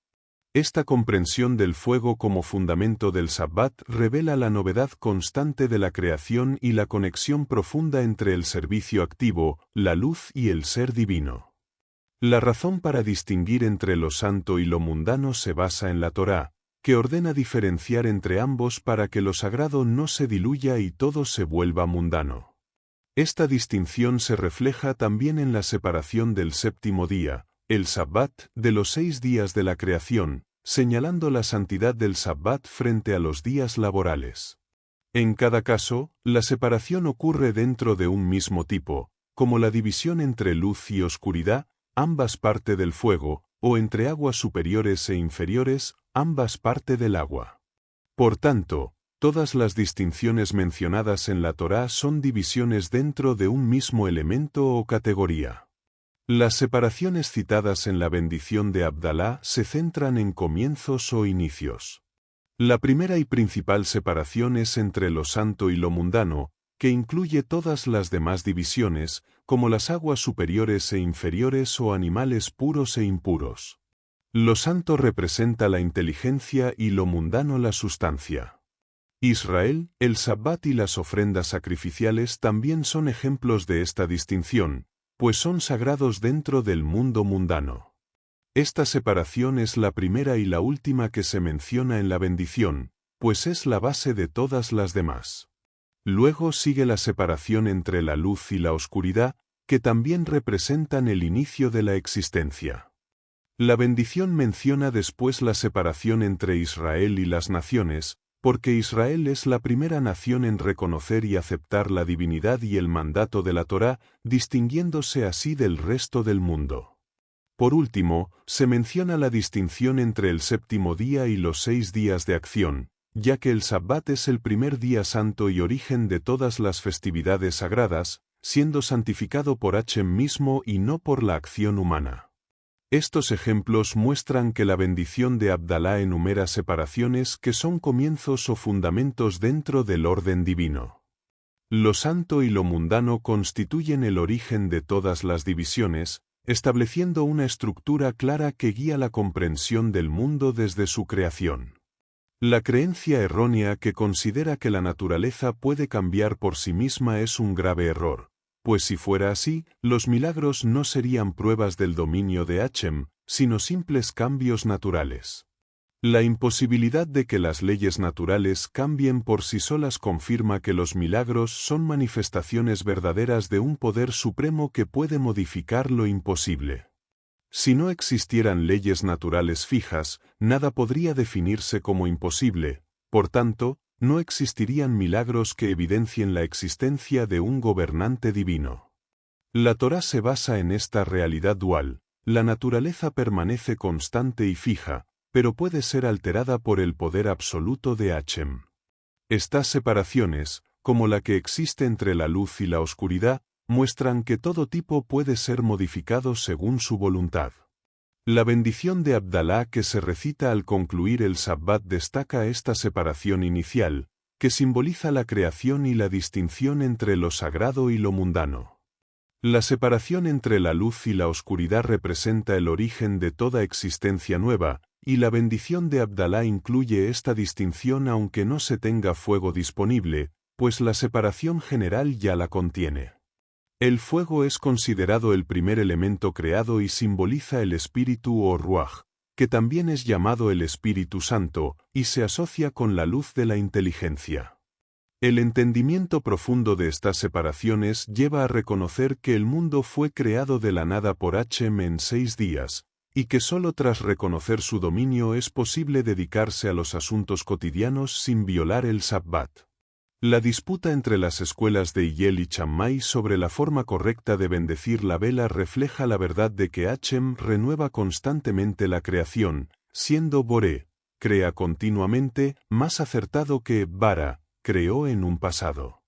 Esta comprensión del fuego como fundamento del Sabbat revela la novedad constante de la creación y la conexión profunda entre el servicio activo, la luz y el ser divino. La razón para distinguir entre lo santo y lo mundano se basa en la Torá, que ordena diferenciar entre ambos para que lo sagrado no se diluya y todo se vuelva mundano. Esta distinción se refleja también en la separación del séptimo día, el Sabbat, de los 6 días de la creación, señalando la santidad del Sabbat frente a los días laborales. En cada caso, la separación ocurre dentro de un mismo tipo, como la división entre luz y oscuridad, ambas parte del fuego, o entre aguas superiores e inferiores, ambas parte del agua. Por tanto, todas las distinciones mencionadas en la Torá son divisiones dentro de un mismo elemento o categoría. Las separaciones citadas en la bendición de Abdalá se centran en comienzos o inicios. La primera y principal separación es entre lo santo y lo mundano, que incluye todas las demás divisiones, como las aguas superiores e inferiores o animales puros e impuros. Lo santo representa la inteligencia y lo mundano la sustancia. Israel, el Sabbat y las ofrendas sacrificiales también son ejemplos de esta distinción, pues son sagrados dentro del mundo mundano. Esta separación es la primera y la última que se menciona en la bendición, pues es la base de todas las demás. Luego sigue la separación entre la luz y la oscuridad, que también representan el inicio de la existencia. La bendición menciona después la separación entre Israel y las naciones, porque Israel es la primera nación en reconocer y aceptar la divinidad y el mandato de la Torá, distinguiéndose así del resto del mundo. Por último, se menciona la distinción entre el séptimo día y los 6 días de acción, ya que el Sabbat es el primer día santo y origen de todas las festividades sagradas, siendo santificado por Hashem mismo y no por la acción humana. Estos ejemplos muestran que la bendición de Abdalá enumera separaciones que son comienzos o fundamentos dentro del orden divino. Lo santo y lo mundano constituyen el origen de todas las divisiones, estableciendo una estructura clara que guía la comprensión del mundo desde su creación. La creencia errónea que considera que la naturaleza puede cambiar por sí misma es un grave error, pues si fuera así, los milagros no serían pruebas del dominio de Hashem, sino simples cambios naturales. La imposibilidad de que las leyes naturales cambien por sí solas confirma que los milagros son manifestaciones verdaderas de un poder supremo que puede modificar lo imposible. Si no existieran leyes naturales fijas, nada podría definirse como imposible, por tanto, no existirían milagros que evidencien la existencia de un gobernante divino. La Torá se basa en esta realidad dual, la naturaleza permanece constante y fija, pero puede ser alterada por el poder absoluto de Hashem. Estas separaciones, como la que existe entre la luz y la oscuridad, muestran que todo tipo puede ser modificado según su voluntad. La bendición de Abdalá que se recita al concluir el Sabbat destaca esta separación inicial, que simboliza la creación y la distinción entre lo sagrado y lo mundano. La separación entre la luz y la oscuridad representa el origen de toda existencia nueva, y la bendición de Abdalá incluye esta distinción aunque no se tenga fuego disponible, pues la separación general ya la contiene. El fuego es considerado el primer elemento creado y simboliza el espíritu o ruaj, que también es llamado el Espíritu Santo, y se asocia con la luz de la inteligencia. El entendimiento profundo de estas separaciones lleva a reconocer que el mundo fue creado de la nada por Hashem en 6 días, y que solo tras reconocer su dominio es posible dedicarse a los asuntos cotidianos sin violar el Sabbat. La disputa entre las escuelas de Iyel y Chammai sobre la forma correcta de bendecir la vela refleja la verdad de que Hashem renueva constantemente la creación, siendo Boré, crea continuamente, más acertado que Bara, creó en un pasado.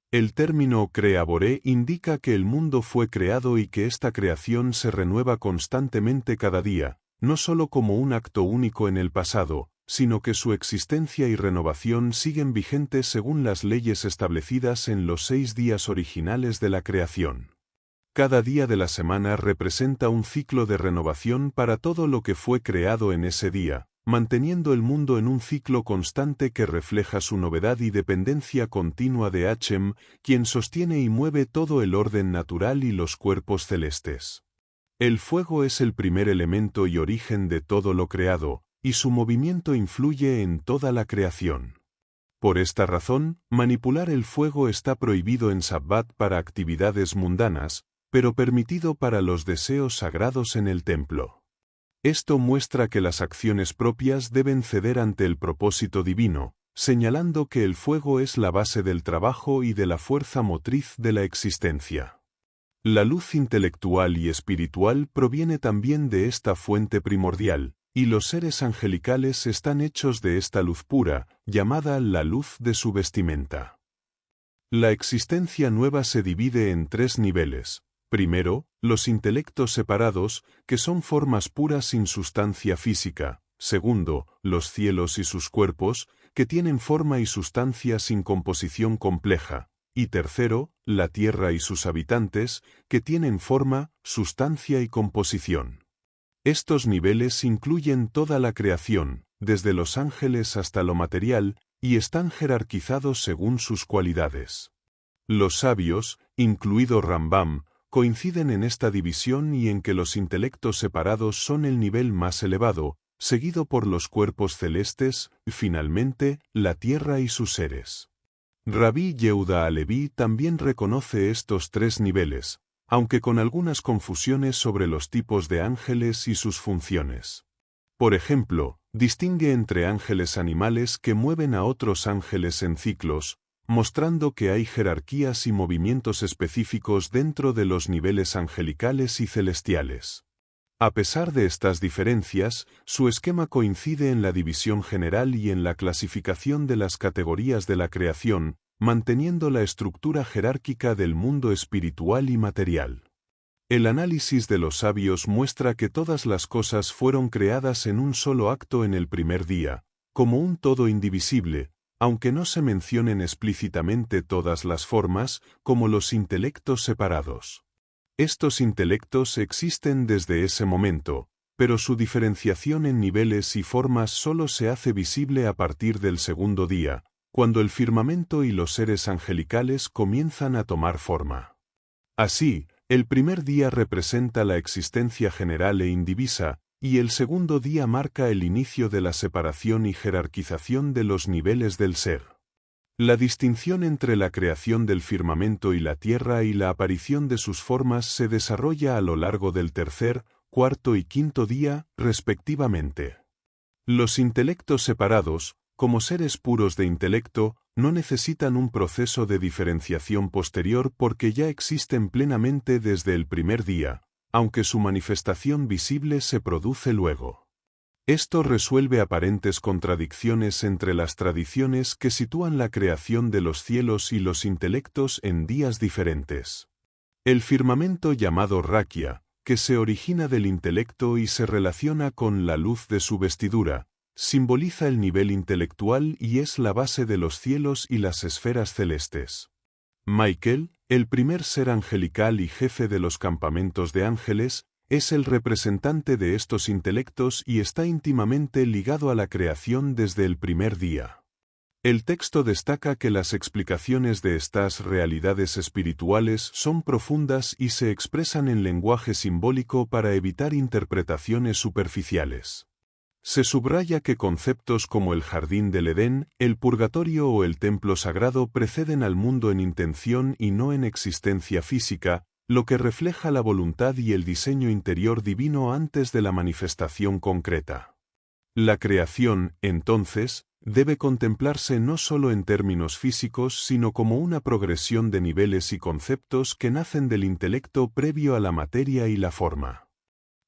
El término crea Boré indica que el mundo fue creado y que esta creación se renueva constantemente cada día, no solo como un acto único en el pasado, sino que su existencia y renovación siguen vigentes según las leyes establecidas en los 6 días originales de la creación. Cada día de la semana representa un ciclo de renovación para todo lo que fue creado en ese día, manteniendo el mundo en un ciclo constante que refleja su novedad y dependencia continua de Hashem, quien sostiene y mueve todo el orden natural y los cuerpos celestes. El fuego es el primer elemento y origen de todo lo creado, y su movimiento influye en toda la creación. Por esta razón, manipular el fuego está prohibido en Sabbat para actividades mundanas, pero permitido para los deseos sagrados en el templo. Esto muestra que las acciones propias deben ceder ante el propósito divino, señalando que el fuego es la base del trabajo y de la fuerza motriz de la existencia. La luz intelectual y espiritual proviene también de esta fuente primordial, y los seres angelicales están hechos de esta luz pura, llamada la luz de su vestimenta. La existencia nueva se divide en 3 niveles. Primero, los intelectos separados, que son formas puras sin sustancia física. Segundo, los cielos y sus cuerpos, que tienen forma y sustancia sin composición compleja. Y tercero, la tierra y sus habitantes, que tienen forma, sustancia y composición. Estos niveles incluyen toda la creación, desde los ángeles hasta lo material, y están jerarquizados según sus cualidades. Los sabios, incluido Rambam, coinciden en esta división y en que los intelectos separados son el nivel más elevado, seguido por los cuerpos celestes, y finalmente, la tierra y sus seres. Rabí Yehuda Aleví también reconoce estos 3 niveles, aunque con algunas confusiones sobre los tipos de ángeles y sus funciones. Por ejemplo, distingue entre ángeles animales que mueven a otros ángeles en ciclos, mostrando que hay jerarquías y movimientos específicos dentro de los niveles angelicales y celestiales. A pesar de estas diferencias, su esquema coincide en la división general y en la clasificación de las categorías de la creación, manteniendo la estructura jerárquica del mundo espiritual y material. El análisis de los sabios muestra que todas las cosas fueron creadas en un solo acto en el primer día, como un todo indivisible, aunque no se mencionen explícitamente todas las formas, como los intelectos separados. Estos intelectos existen desde ese momento, pero su diferenciación en niveles y formas solo se hace visible a partir del segundo día, cuando el firmamento y los seres angelicales comienzan a tomar forma. Así, el primer día representa la existencia general e indivisa, y el segundo día marca el inicio de la separación y jerarquización de los niveles del ser. La distinción entre la creación del firmamento y la tierra y la aparición de sus formas se desarrolla a lo largo del tercer, cuarto y quinto día, respectivamente. Los intelectos separados, como seres puros de intelecto, no necesitan un proceso de diferenciación posterior porque ya existen plenamente desde el primer día, aunque su manifestación visible se produce luego. Esto resuelve aparentes contradicciones entre las tradiciones que sitúan la creación de los cielos y los intelectos en días diferentes. El firmamento llamado Raquia, que se origina del intelecto y se relaciona con la luz de su vestidura, simboliza el nivel intelectual y es la base de los cielos y las esferas celestes. Michael, el primer ser angelical y jefe de los campamentos de ángeles, es el representante de estos intelectos y está íntimamente ligado a la creación desde el primer día. El texto destaca que las explicaciones de estas realidades espirituales son profundas y se expresan en lenguaje simbólico para evitar interpretaciones superficiales. Se subraya que conceptos como el jardín del Edén, el purgatorio o el templo sagrado preceden al mundo en intención y no en existencia física, lo que refleja la voluntad y el diseño interior divino antes de la manifestación concreta. La creación, entonces, debe contemplarse no solo en términos físicos sino como una progresión de niveles y conceptos que nacen del intelecto previo a la materia y la forma.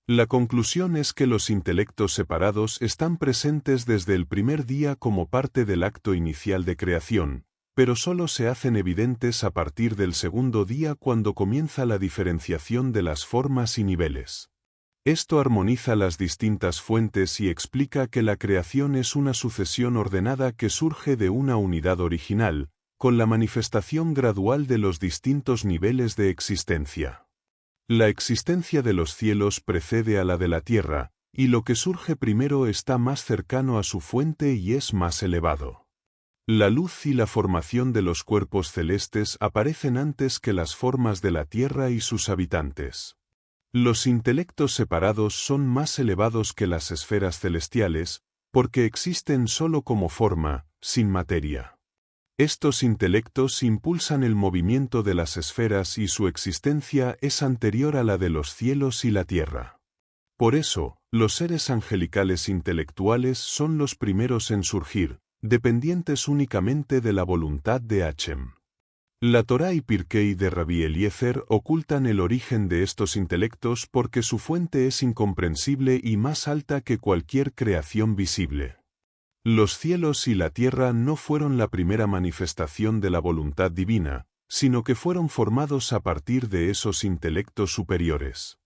La conclusión es que los intelectos separados están presentes desde el primer día como parte del acto inicial de creación, pero solo se hacen evidentes a partir del segundo día cuando comienza la diferenciación de las formas y niveles. Esto armoniza las distintas fuentes y explica que la creación es una sucesión ordenada que surge de una unidad original, con la manifestación gradual de los distintos niveles de existencia. La existencia de los cielos precede a la de la tierra, y lo que surge primero está más cercano a su fuente y es más elevado. La luz y la formación de los cuerpos celestes aparecen antes que las formas de la tierra y sus habitantes. Los intelectos separados son más elevados que las esferas celestiales, porque existen solo como forma, sin materia. Estos intelectos impulsan el movimiento de las esferas y su existencia es anterior a la de los cielos y la tierra. Por eso, los seres angelicales intelectuales son los primeros en surgir, dependientes únicamente de la voluntad de Hashem. La Torá y Pirkei de Rabbi Eliezer ocultan el origen de estos intelectos porque su fuente es incomprensible y más alta que cualquier creación visible. Los cielos y la tierra no fueron la primera manifestación de la voluntad divina, sino que fueron formados a partir de esos intelectos superiores.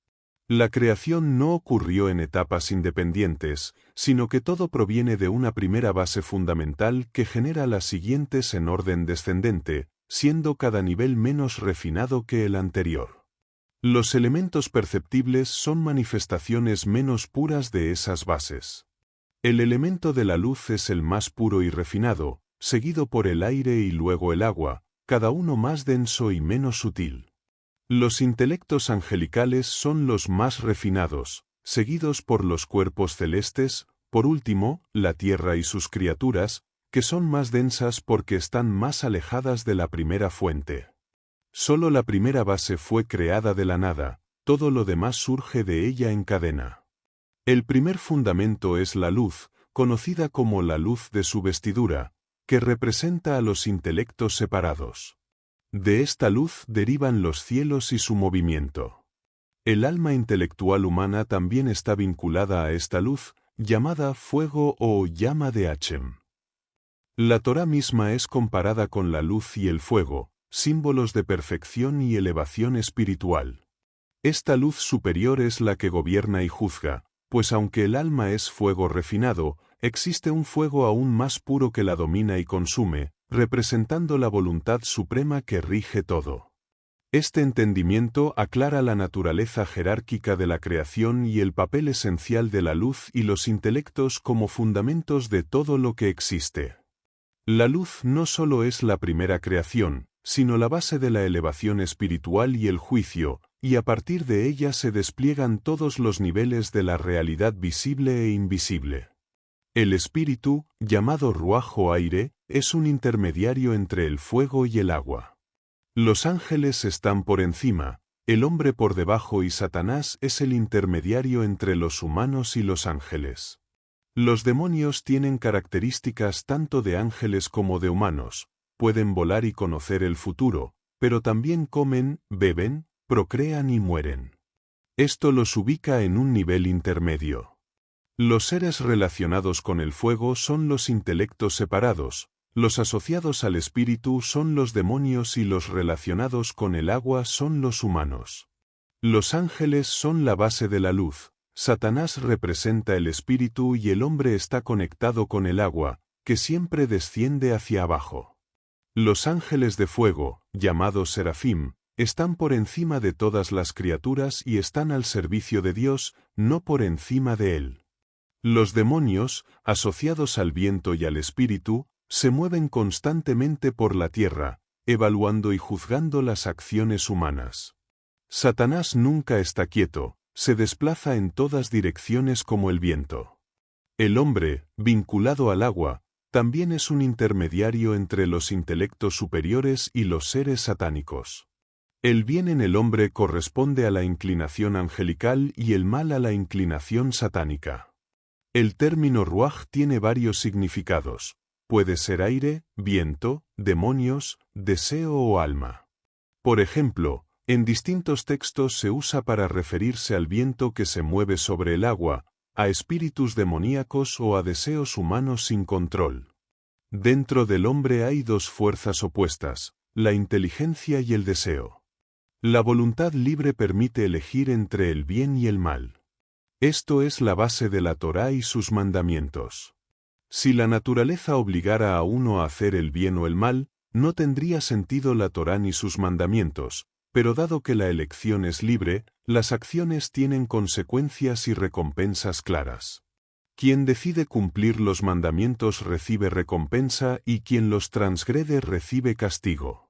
La creación no ocurrió en etapas independientes, sino que todo proviene de una primera base fundamental que genera las siguientes en orden descendente, siendo cada nivel menos refinado que el anterior. Los elementos perceptibles son manifestaciones menos puras de esas bases. El elemento de la luz es el más puro y refinado, seguido por el aire y luego el agua, cada uno más denso y menos sutil. Los intelectos angelicales son los más refinados, seguidos por los cuerpos celestes, por último, la tierra y sus criaturas, que son más densas porque están más alejadas de la primera fuente. Solo la primera base fue creada de la nada, todo lo demás surge de ella en cadena. El primer fundamento es la luz, conocida como la luz de su vestidura, que representa a los intelectos separados. De esta luz derivan los cielos y su movimiento. El alma intelectual humana también está vinculada a esta luz, llamada fuego o llama de Hashem. La Torá misma es comparada con la luz y el fuego, símbolos de perfección y elevación espiritual. Esta luz superior es la que gobierna y juzga, pues aunque el alma es fuego refinado, existe un fuego aún más puro que la domina y consume, representando la voluntad suprema que rige todo. Este entendimiento aclara la naturaleza jerárquica de la creación y el papel esencial de la luz y los intelectos como fundamentos de todo lo que existe. La luz no solo es la primera creación, sino la base de la elevación espiritual y el juicio, y a partir de ella se despliegan todos los niveles de la realidad visible e invisible. El espíritu, llamado ruaj o aire, es un intermediario entre el fuego y el agua. Los ángeles están por encima, el hombre por debajo y Satanás es el intermediario entre los humanos y los ángeles. Los demonios tienen características tanto de ángeles como de humanos, pueden volar y conocer el futuro, pero también comen, beben, procrean y mueren. Esto los ubica en un nivel intermedio. Los seres relacionados con el fuego son los intelectos separados, los asociados al espíritu son los demonios y los relacionados con el agua son los humanos. Los ángeles son la base de la luz. Satanás representa el espíritu y el hombre está conectado con el agua, que siempre desciende hacia abajo. Los ángeles de fuego, llamados serafim, están por encima de todas las criaturas y están al servicio de Dios, no por encima de él. Los demonios, asociados al viento y al espíritu, se mueven constantemente por la tierra, evaluando y juzgando las acciones humanas. Satanás nunca está quieto, se desplaza en todas direcciones como el viento. El hombre, vinculado al agua, también es un intermediario entre los intelectos superiores y los seres satánicos. El bien en el hombre corresponde a la inclinación angelical y el mal a la inclinación satánica. El término ruaj tiene varios significados. Puede ser aire, viento, demonios, deseo o alma. Por ejemplo, en distintos textos se usa para referirse al viento que se mueve sobre el agua, a espíritus demoníacos o a deseos humanos sin control. Dentro del hombre hay dos fuerzas opuestas, la inteligencia y el deseo. La voluntad libre permite elegir entre el bien y el mal. Esto es la base de la Torá y sus mandamientos. Si la naturaleza obligara a uno a hacer el bien o el mal, no tendría sentido la Torá ni sus mandamientos, pero dado que la elección es libre, las acciones tienen consecuencias y recompensas claras. Quien decide cumplir los mandamientos recibe recompensa y quien los transgrede recibe castigo.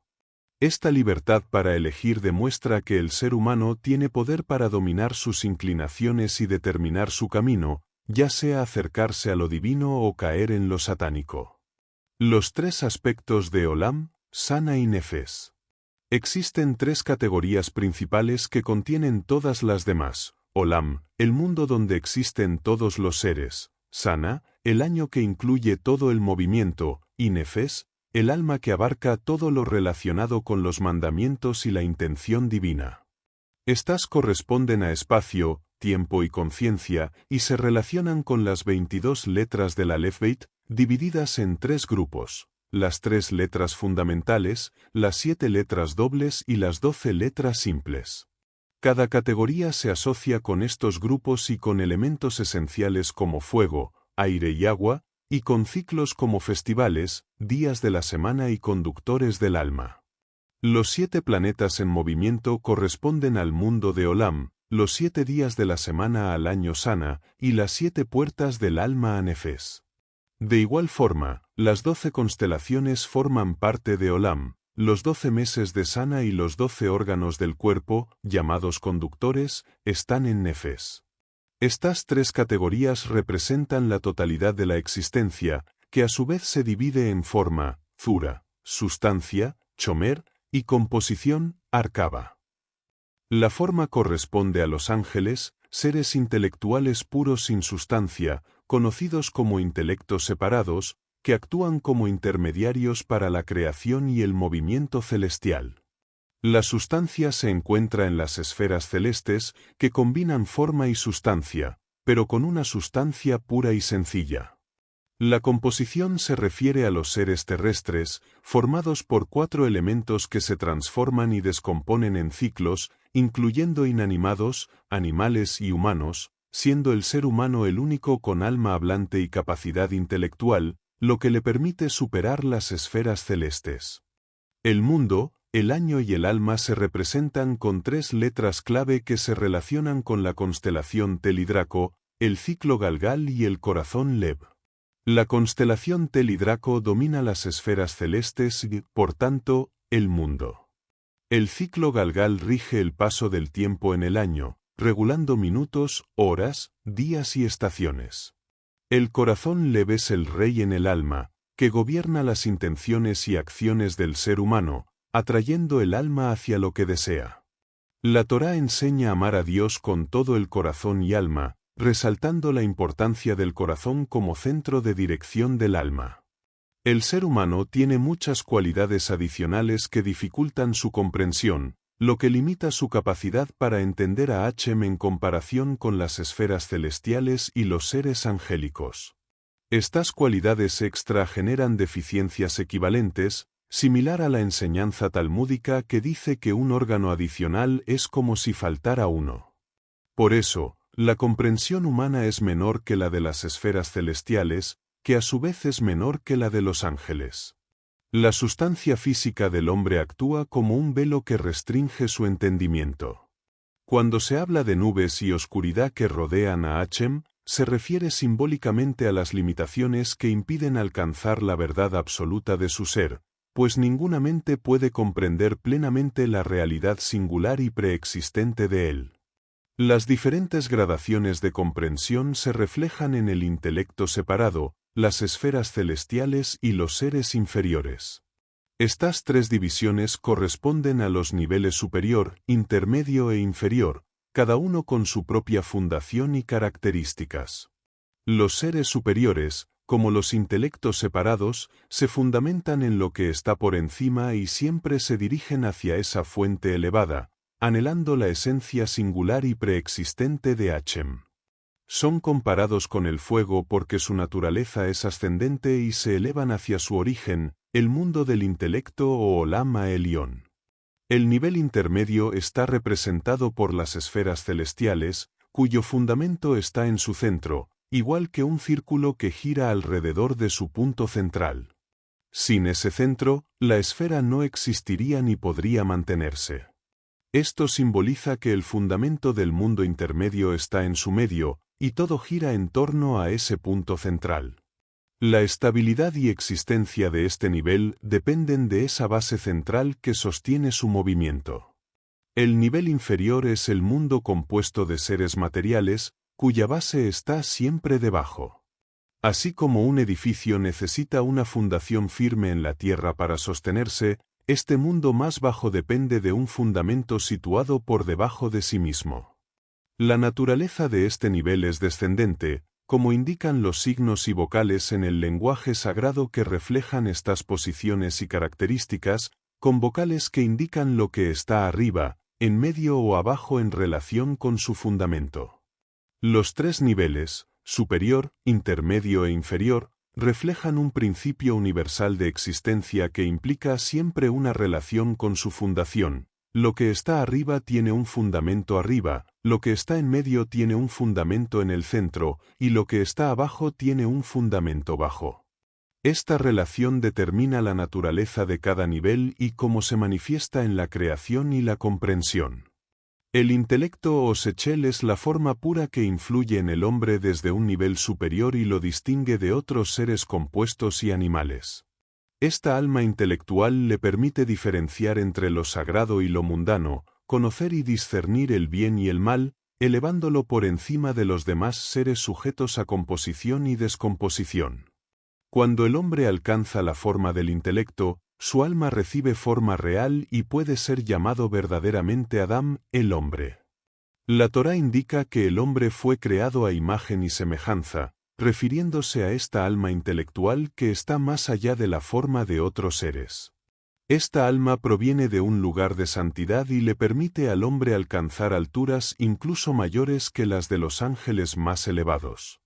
Esta libertad para elegir demuestra que el ser humano tiene poder para dominar sus inclinaciones y determinar su camino, ya sea acercarse a lo divino o caer en lo satánico. Los tres aspectos de Olam, Sana y Nefes. Existen tres categorías principales que contienen todas las demás. Olam, el mundo donde existen todos los seres. Sana, el año que incluye todo el movimiento. Y Nefes, el alma que abarca todo lo relacionado con los mandamientos y la intención divina. Estas corresponden a espacio, tiempo y conciencia, y se relacionan con las 22 letras del Aleph Beit, divididas en tres grupos. Las 3 letras fundamentales, las 7 letras dobles y las 12 letras simples. Cada categoría se asocia con estos grupos y con elementos esenciales como fuego, aire y agua, y con ciclos como festivales, días de la semana y conductores del alma. Los 7 planetas en movimiento corresponden al mundo de Olam, los 7 días de la semana al año Sana, y las 7 puertas del alma a Nefes. De igual forma, las 12 constelaciones forman parte de Olam, los 12 meses de Sana y los 12 órganos del cuerpo, llamados conductores, están en Nefes. Estas tres categorías representan la totalidad de la existencia, que a su vez se divide en forma, zura, sustancia, chomer, y composición, arkaba. La forma corresponde a los ángeles, seres intelectuales puros sin sustancia, conocidos como intelectos separados, que actúan como intermediarios para la creación y el movimiento celestial. La sustancia se encuentra en las esferas celestes, que combinan forma y sustancia, pero con una sustancia pura y sencilla. La composición se refiere a los seres terrestres, formados por 4 elementos que se transforman y descomponen en ciclos, incluyendo inanimados, animales y humanos, siendo el ser humano el único con alma hablante y capacidad intelectual, lo que le permite superar las esferas celestes. El mundo, el año y el alma se representan con 3 letras clave que se relacionan con la constelación Tel y Draco, el ciclo Galgal y el corazón Lev. La constelación Tel y Draco domina las esferas celestes y, por tanto, el mundo. El ciclo Galgal rige el paso del tiempo en el año, regulando minutos, horas, días y estaciones. El corazón Lev es el rey en el alma, que gobierna las intenciones y acciones del ser humano, atrayendo el alma hacia lo que desea. La Torá enseña a amar a Dios con todo el corazón y alma, resaltando la importancia del corazón como centro de dirección del alma. El ser humano tiene muchas cualidades adicionales que dificultan su comprensión, lo que limita su capacidad para entender a Hashem en comparación con las esferas celestiales y los seres angélicos. Estas cualidades extra generan deficiencias equivalentes, similar a la enseñanza talmúdica que dice que un órgano adicional es como si faltara uno. Por eso, la comprensión humana es menor que la de las esferas celestiales, que a su vez es menor que la de los ángeles. La sustancia física del hombre actúa como un velo que restringe su entendimiento. Cuando se habla de nubes y oscuridad que rodean a Hashem, se refiere simbólicamente a las limitaciones que impiden alcanzar la verdad absoluta de su ser, pues ninguna mente puede comprender plenamente la realidad singular y preexistente de él. Las diferentes gradaciones de comprensión se reflejan en el intelecto separado, las esferas celestiales y los seres inferiores. Estas 3 divisiones corresponden a los niveles superior, intermedio e inferior, cada uno con su propia fundación y características. Los seres superiores, como los intelectos separados, se fundamentan en lo que está por encima y siempre se dirigen hacia esa fuente elevada, anhelando la esencia singular y preexistente de Hashem. Son comparados con el fuego porque su naturaleza es ascendente y se elevan hacia su origen, el mundo del intelecto o Olam HaElión. El nivel intermedio está representado por las esferas celestiales, cuyo fundamento está en su centro, igual que un círculo que gira alrededor de su punto central. Sin ese centro, la esfera no existiría ni podría mantenerse. Esto simboliza que el fundamento del mundo intermedio está en su medio, y todo gira en torno a ese punto central. La estabilidad y existencia de este nivel dependen de esa base central que sostiene su movimiento. El nivel inferior es el mundo compuesto de seres materiales, cuya base está siempre debajo. Así como un edificio necesita una fundación firme en la tierra para sostenerse, este mundo más bajo depende de un fundamento situado por debajo de sí mismo. La naturaleza de este nivel es descendente, como indican los signos y vocales en el lenguaje sagrado que reflejan estas posiciones y características, con vocales que indican lo que está arriba, en medio o abajo en relación con su fundamento. Los tres niveles, superior, intermedio e inferior, reflejan un principio universal de existencia que implica siempre una relación con su fundación. Lo que está arriba tiene un fundamento arriba, lo que está en medio tiene un fundamento en el centro, y lo que está abajo tiene un fundamento bajo. Esta relación determina la naturaleza de cada nivel y cómo se manifiesta en la creación y la comprensión. El intelecto o sechel es la forma pura que influye en el hombre desde un nivel superior y lo distingue de otros seres compuestos y animales. Esta alma intelectual le permite diferenciar entre lo sagrado y lo mundano, conocer y discernir el bien y el mal, elevándolo por encima de los demás seres sujetos a composición y descomposición. Cuando el hombre alcanza la forma del intelecto, su alma recibe forma real y puede ser llamado verdaderamente Adán, el hombre. La Torá indica que el hombre fue creado a imagen y semejanza, refiriéndose a esta alma intelectual que está más allá de la forma de otros seres. Esta alma proviene de un lugar de santidad y le permite al hombre alcanzar alturas incluso mayores que las de los ángeles más elevados.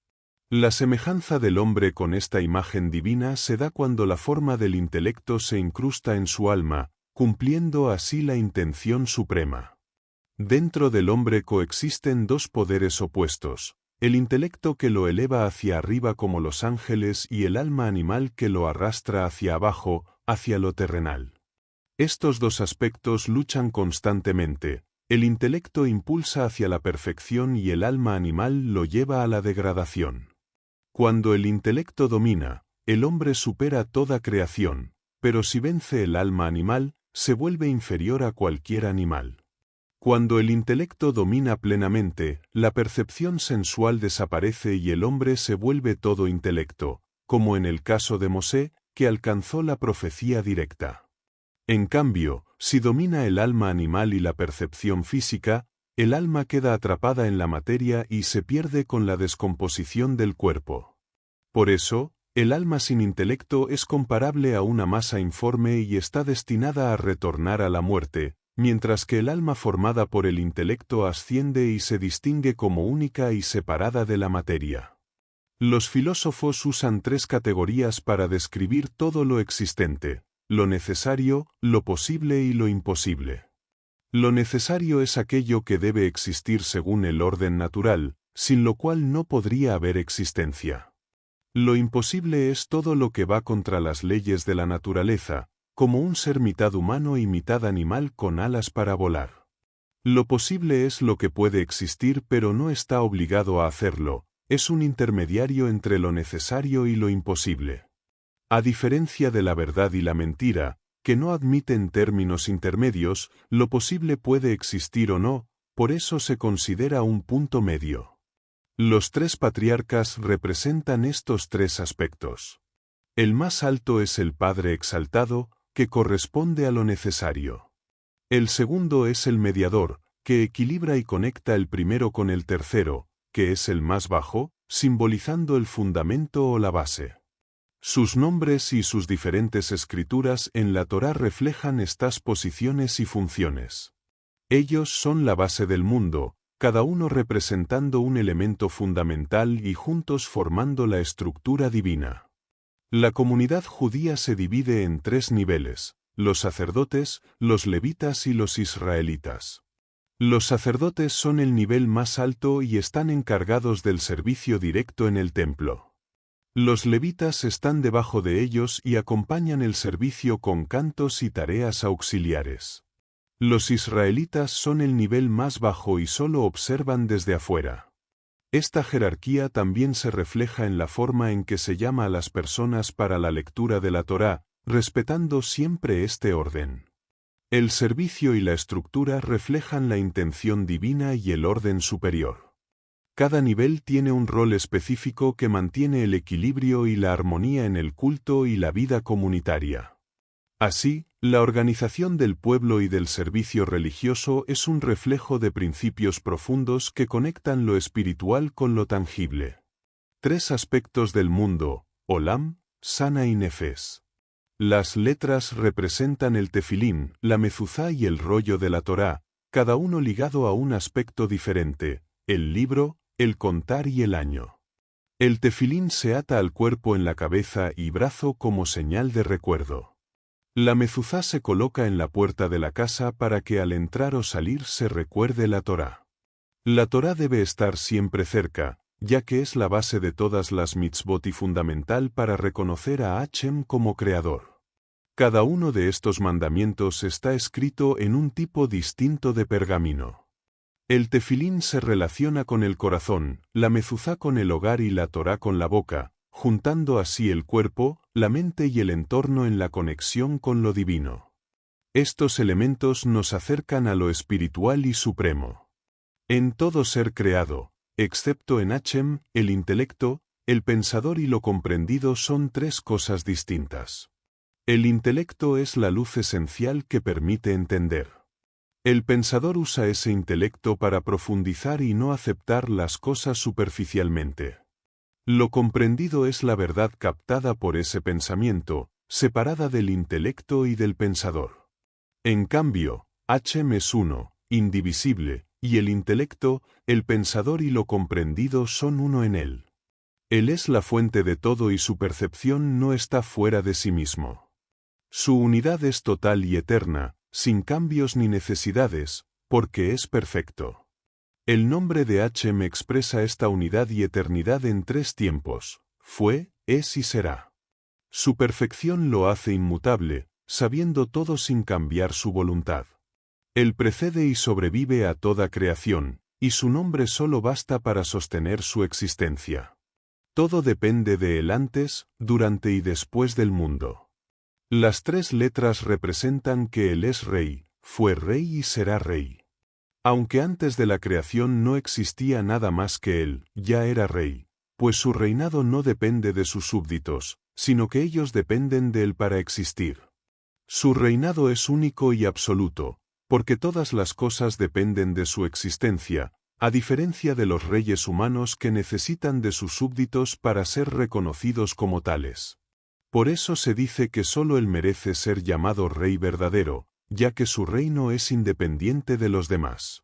La semejanza del hombre con esta imagen divina se da cuando la forma del intelecto se incrusta en su alma, cumpliendo así la intención suprema. Dentro del hombre coexisten dos poderes opuestos, el intelecto que lo eleva hacia arriba como los ángeles y el alma animal que lo arrastra hacia abajo, hacia lo terrenal. Estos dos aspectos luchan constantemente, el intelecto impulsa hacia la perfección y el alma animal lo lleva a la degradación. Cuando el intelecto domina, el hombre supera toda creación, pero si vence el alma animal, se vuelve inferior a cualquier animal. Cuando el intelecto domina plenamente, la percepción sensual desaparece y el hombre se vuelve todo intelecto, como en el caso de Mosé, que alcanzó la profecía directa. En cambio, si domina el alma animal y la percepción física, el alma queda atrapada en la materia y se pierde con la descomposición del cuerpo. Por eso, el alma sin intelecto es comparable a una masa informe y está destinada a retornar a la muerte, mientras que el alma formada por el intelecto asciende y se distingue como única y separada de la materia. Los filósofos usan tres categorías para describir todo lo existente: lo necesario, lo posible y lo imposible. Lo necesario es aquello que debe existir según el orden natural, sin lo cual no podría haber existencia. Lo imposible es todo lo que va contra las leyes de la naturaleza, como un ser mitad humano y mitad animal con alas para volar. Lo posible es lo que puede existir pero no está obligado a hacerlo, es un intermediario entre lo necesario y lo imposible. A diferencia de la verdad y la mentira, que no admiten términos intermedios, lo posible puede existir o no, por eso se considera un punto medio. Los tres patriarcas representan estos tres aspectos. El más alto es el Padre exaltado, que corresponde a lo necesario. El segundo es el mediador, que equilibra y conecta el primero con el tercero, que es el más bajo, simbolizando el fundamento o la base. Sus nombres y sus diferentes escrituras en la Torá reflejan estas posiciones y funciones. Ellos son la base del mundo, cada uno representando un elemento fundamental y juntos formando la estructura divina. La comunidad judía se divide en 3 niveles: los sacerdotes, los levitas y los israelitas. Los sacerdotes son el nivel más alto y están encargados del servicio directo en el templo. Los levitas están debajo de ellos y acompañan el servicio con cantos y tareas auxiliares. Los israelitas son el nivel más bajo y solo observan desde afuera. Esta jerarquía también se refleja en la forma en que se llama a las personas para la lectura de la Torá, respetando siempre este orden. El servicio y la estructura reflejan la intención divina y el orden superior. Cada nivel tiene un rol específico que mantiene el equilibrio y la armonía en el culto y la vida comunitaria. Así, la organización del pueblo y del servicio religioso es un reflejo de principios profundos que conectan lo espiritual con lo tangible. 3 aspectos del mundo: Olam, Sana y Nefes. Las letras representan el tefilín, la mezuzá y el rollo de la Torá, cada uno ligado a un aspecto diferente: el libro, el contar y el año. El tefilín se ata al cuerpo en la cabeza y brazo como señal de recuerdo. La mezuzá se coloca en la puerta de la casa para que al entrar o salir se recuerde la Torá. La Torá debe estar siempre cerca, ya que es la base de todas las mitzvot y fundamental para reconocer a Hashem como creador. Cada uno de estos mandamientos está escrito en un tipo distinto de pergamino. El tefilín se relaciona con el corazón, la mezuzá con el hogar y la Torá con la boca, juntando así el cuerpo, la mente y el entorno en la conexión con lo divino. Estos elementos nos acercan a lo espiritual y supremo. En todo ser creado, excepto en Hashem, el intelecto, el pensador y lo comprendido son 3 cosas distintas. El intelecto es la luz esencial que permite entender. El pensador usa ese intelecto para profundizar y no aceptar las cosas superficialmente. Lo comprendido es la verdad captada por ese pensamiento, separada del intelecto y del pensador. En cambio, Hashem es uno, indivisible, y el intelecto, el pensador y lo comprendido son uno en él. Él es la fuente de todo y su percepción no está fuera de sí mismo. Su unidad es total y eterna, sin cambios ni necesidades, porque es perfecto. El nombre de Hashem expresa esta unidad y eternidad en 3 tiempos: fue, es y será. Su perfección lo hace inmutable, sabiendo todo sin cambiar su voluntad. Él precede y sobrevive a toda creación, y su nombre solo basta para sostener su existencia. Todo depende de él antes, durante y después del mundo. Las 3 letras representan que él es rey, fue rey y será rey. Aunque antes de la creación no existía nada más que él, ya era rey, pues su reinado no depende de sus súbditos, sino que ellos dependen de él para existir. Su reinado es único y absoluto, porque todas las cosas dependen de su existencia, a diferencia de los reyes humanos que necesitan de sus súbditos para ser reconocidos como tales. Por eso se dice que solo él merece ser llamado rey verdadero, ya que su reino es independiente de los demás.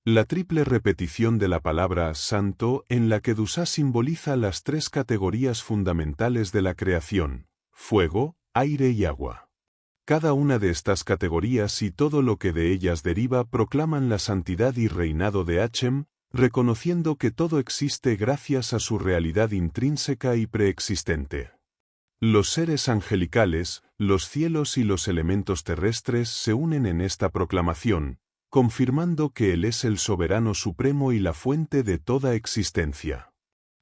La triple repetición de la palabra santo en la Kedusá simboliza las 3 categorías fundamentales de la creación: fuego, aire y agua. Cada una de estas categorías y todo lo que de ellas deriva proclaman la santidad y reinado de Hashem, reconociendo que todo existe gracias a su realidad intrínseca y preexistente. Los seres angelicales, los cielos y los elementos terrestres se unen en esta proclamación, confirmando que Él es el soberano supremo y la fuente de toda existencia.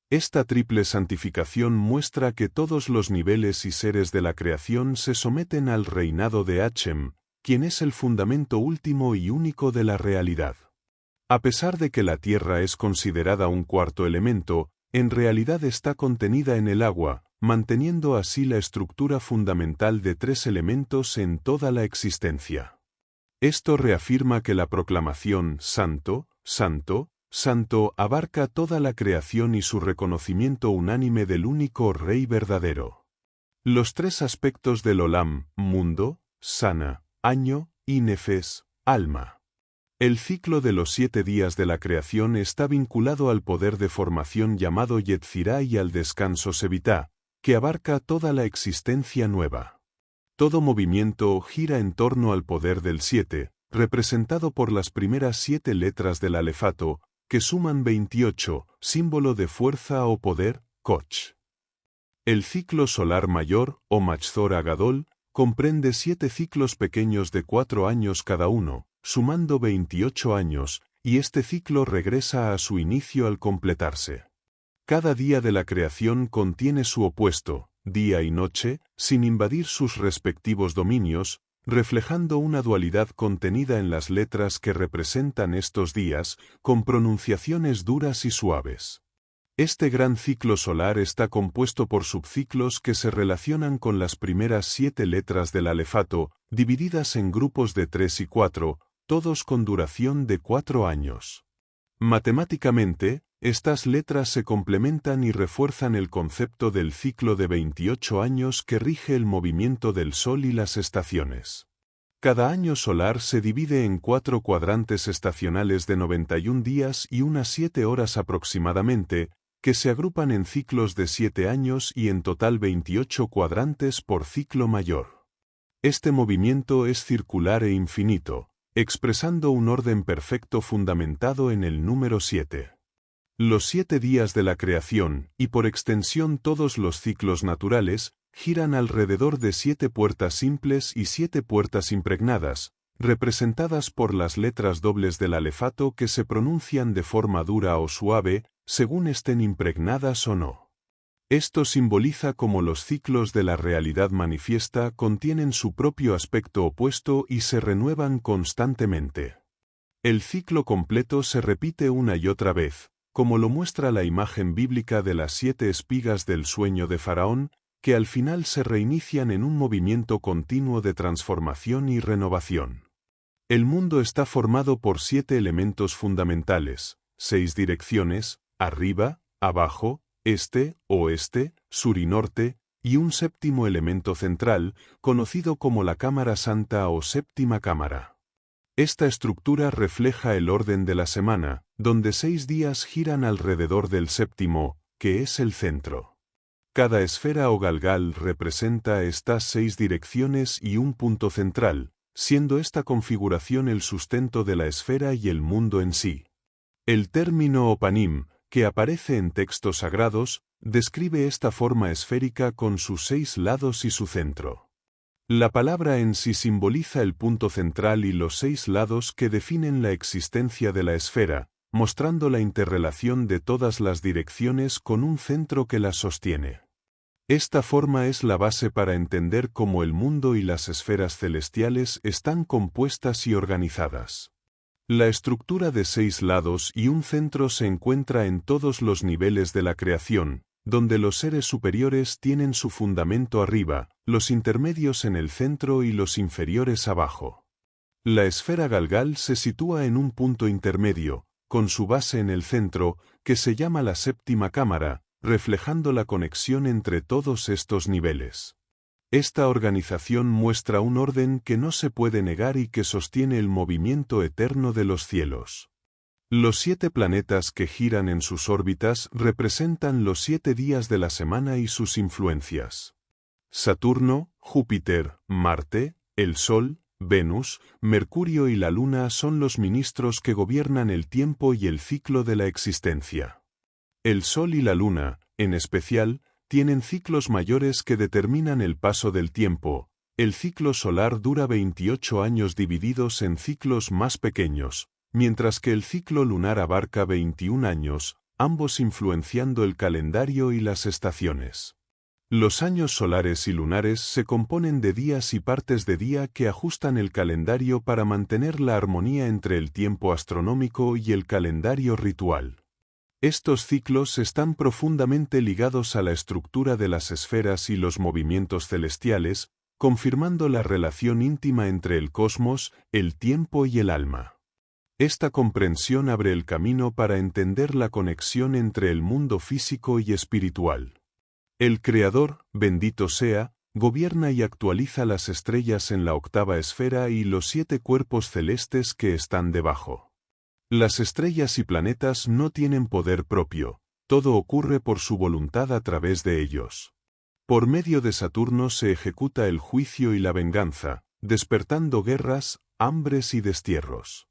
Esta triple santificación muestra que todos los niveles y seres de la creación se someten al reinado de Hashem, quien es el fundamento último y único de la realidad. A pesar de que la tierra es considerada un 4º elemento, en realidad está contenida en el agua, manteniendo así la estructura fundamental de 3 elementos en toda la existencia. Esto reafirma que la proclamación «Santo, Santo» santo abarca toda la creación y su reconocimiento unánime del único Rey verdadero. Los tres aspectos del Olam, mundo, sana, año, y nefes, alma. El ciclo de los 7 días de la creación está vinculado al poder de formación llamado Yetzirá y al descanso Sevitá, que abarca toda la existencia nueva. Todo movimiento gira en torno al poder del 7, representado por las primeras 7 letras del alefato, que suman 28, símbolo de fuerza o poder, Koch. El ciclo solar mayor, o Machzor Agadol, comprende 7 ciclos pequeños de 4 años cada uno, sumando 28 años, y este ciclo regresa a su inicio al completarse. Cada día de la creación contiene su opuesto, día y noche, sin invadir sus respectivos dominios, reflejando una dualidad contenida en las letras que representan estos días, con pronunciaciones duras y suaves. Este gran ciclo solar está compuesto por subciclos que se relacionan con las primeras 7 letras del alefato, divididas en grupos de 3 y 4, todos con duración de 4 años. Matemáticamente, estas letras se complementan y refuerzan el concepto del ciclo de 28 años que rige el movimiento del Sol y las estaciones. Cada año solar se divide en 4 cuadrantes estacionales de 91 días y unas 7 horas aproximadamente, que se agrupan en ciclos de 7 años y en total 28 cuadrantes por ciclo mayor. Este movimiento es circular e infinito, expresando un orden perfecto fundamentado en el número 7. Los 7 días de la creación, y por extensión todos los ciclos naturales, giran alrededor de 7 puertas simples y 7 puertas impregnadas, representadas por las letras dobles del alefato que se pronuncian de forma dura o suave, según estén impregnadas o no. Esto simboliza cómo los ciclos de la realidad manifiesta contienen su propio aspecto opuesto y se renuevan constantemente. El ciclo completo se repite una y otra vez, como lo muestra la imagen bíblica de las 7 espigas del sueño de Faraón, que al final se reinician en un movimiento continuo de transformación y renovación. El mundo está formado por 7 elementos fundamentales, 6 direcciones, arriba, abajo, este, oeste, sur y norte, y un séptimo elemento central, conocido como la cámara santa o séptima cámara. Esta estructura refleja el orden de la semana, donde 6 días giran alrededor del séptimo, que es el centro. Cada esfera o galgal representa estas 6 direcciones y un punto central, siendo esta configuración el sustento de la esfera y el mundo en sí. El término opanim, que aparece en textos sagrados, describe esta forma esférica con sus 6 lados y su centro. La palabra en sí simboliza el punto central y los 6 lados que definen la existencia de la esfera, mostrando la interrelación de todas las direcciones con un centro que las sostiene. Esta forma es la base para entender cómo el mundo y las esferas celestiales están compuestas y organizadas. La estructura de 6 lados y un centro se encuentra en todos los niveles de la creación, donde los seres superiores tienen su fundamento arriba, los intermedios en el centro y los inferiores abajo. La esfera galgal se sitúa en un punto intermedio, con su base en el centro, que se llama la séptima cámara, reflejando la conexión entre todos estos niveles. Esta organización muestra un orden que no se puede negar y que sostiene el movimiento eterno de los cielos. Los 7 planetas que giran en sus órbitas representan los 7 días de la semana y sus influencias. Saturno, Júpiter, Marte, el Sol, Venus, Mercurio y la Luna son los ministros que gobiernan el tiempo y el ciclo de la existencia. El Sol y la Luna, en especial, tienen ciclos mayores que determinan el paso del tiempo. El ciclo solar dura 28 años divididos en ciclos más pequeños, mientras que el ciclo lunar abarca 21 años, ambos influenciando el calendario y las estaciones. Los años solares y lunares se componen de días y partes de día que ajustan el calendario para mantener la armonía entre el tiempo astronómico y el calendario ritual. Estos ciclos están profundamente ligados a la estructura de las esferas y los movimientos celestiales, confirmando la relación íntima entre el cosmos, el tiempo y el alma. Esta comprensión abre el camino para entender la conexión entre el mundo físico y espiritual. El Creador, bendito sea, gobierna y actualiza las estrellas en la octava esfera y los 7 cuerpos celestes que están debajo. Las estrellas y planetas no tienen poder propio, todo ocurre por su voluntad a través de ellos. Por medio de Saturno se ejecuta el juicio y la venganza, despertando guerras, hambres y destierros.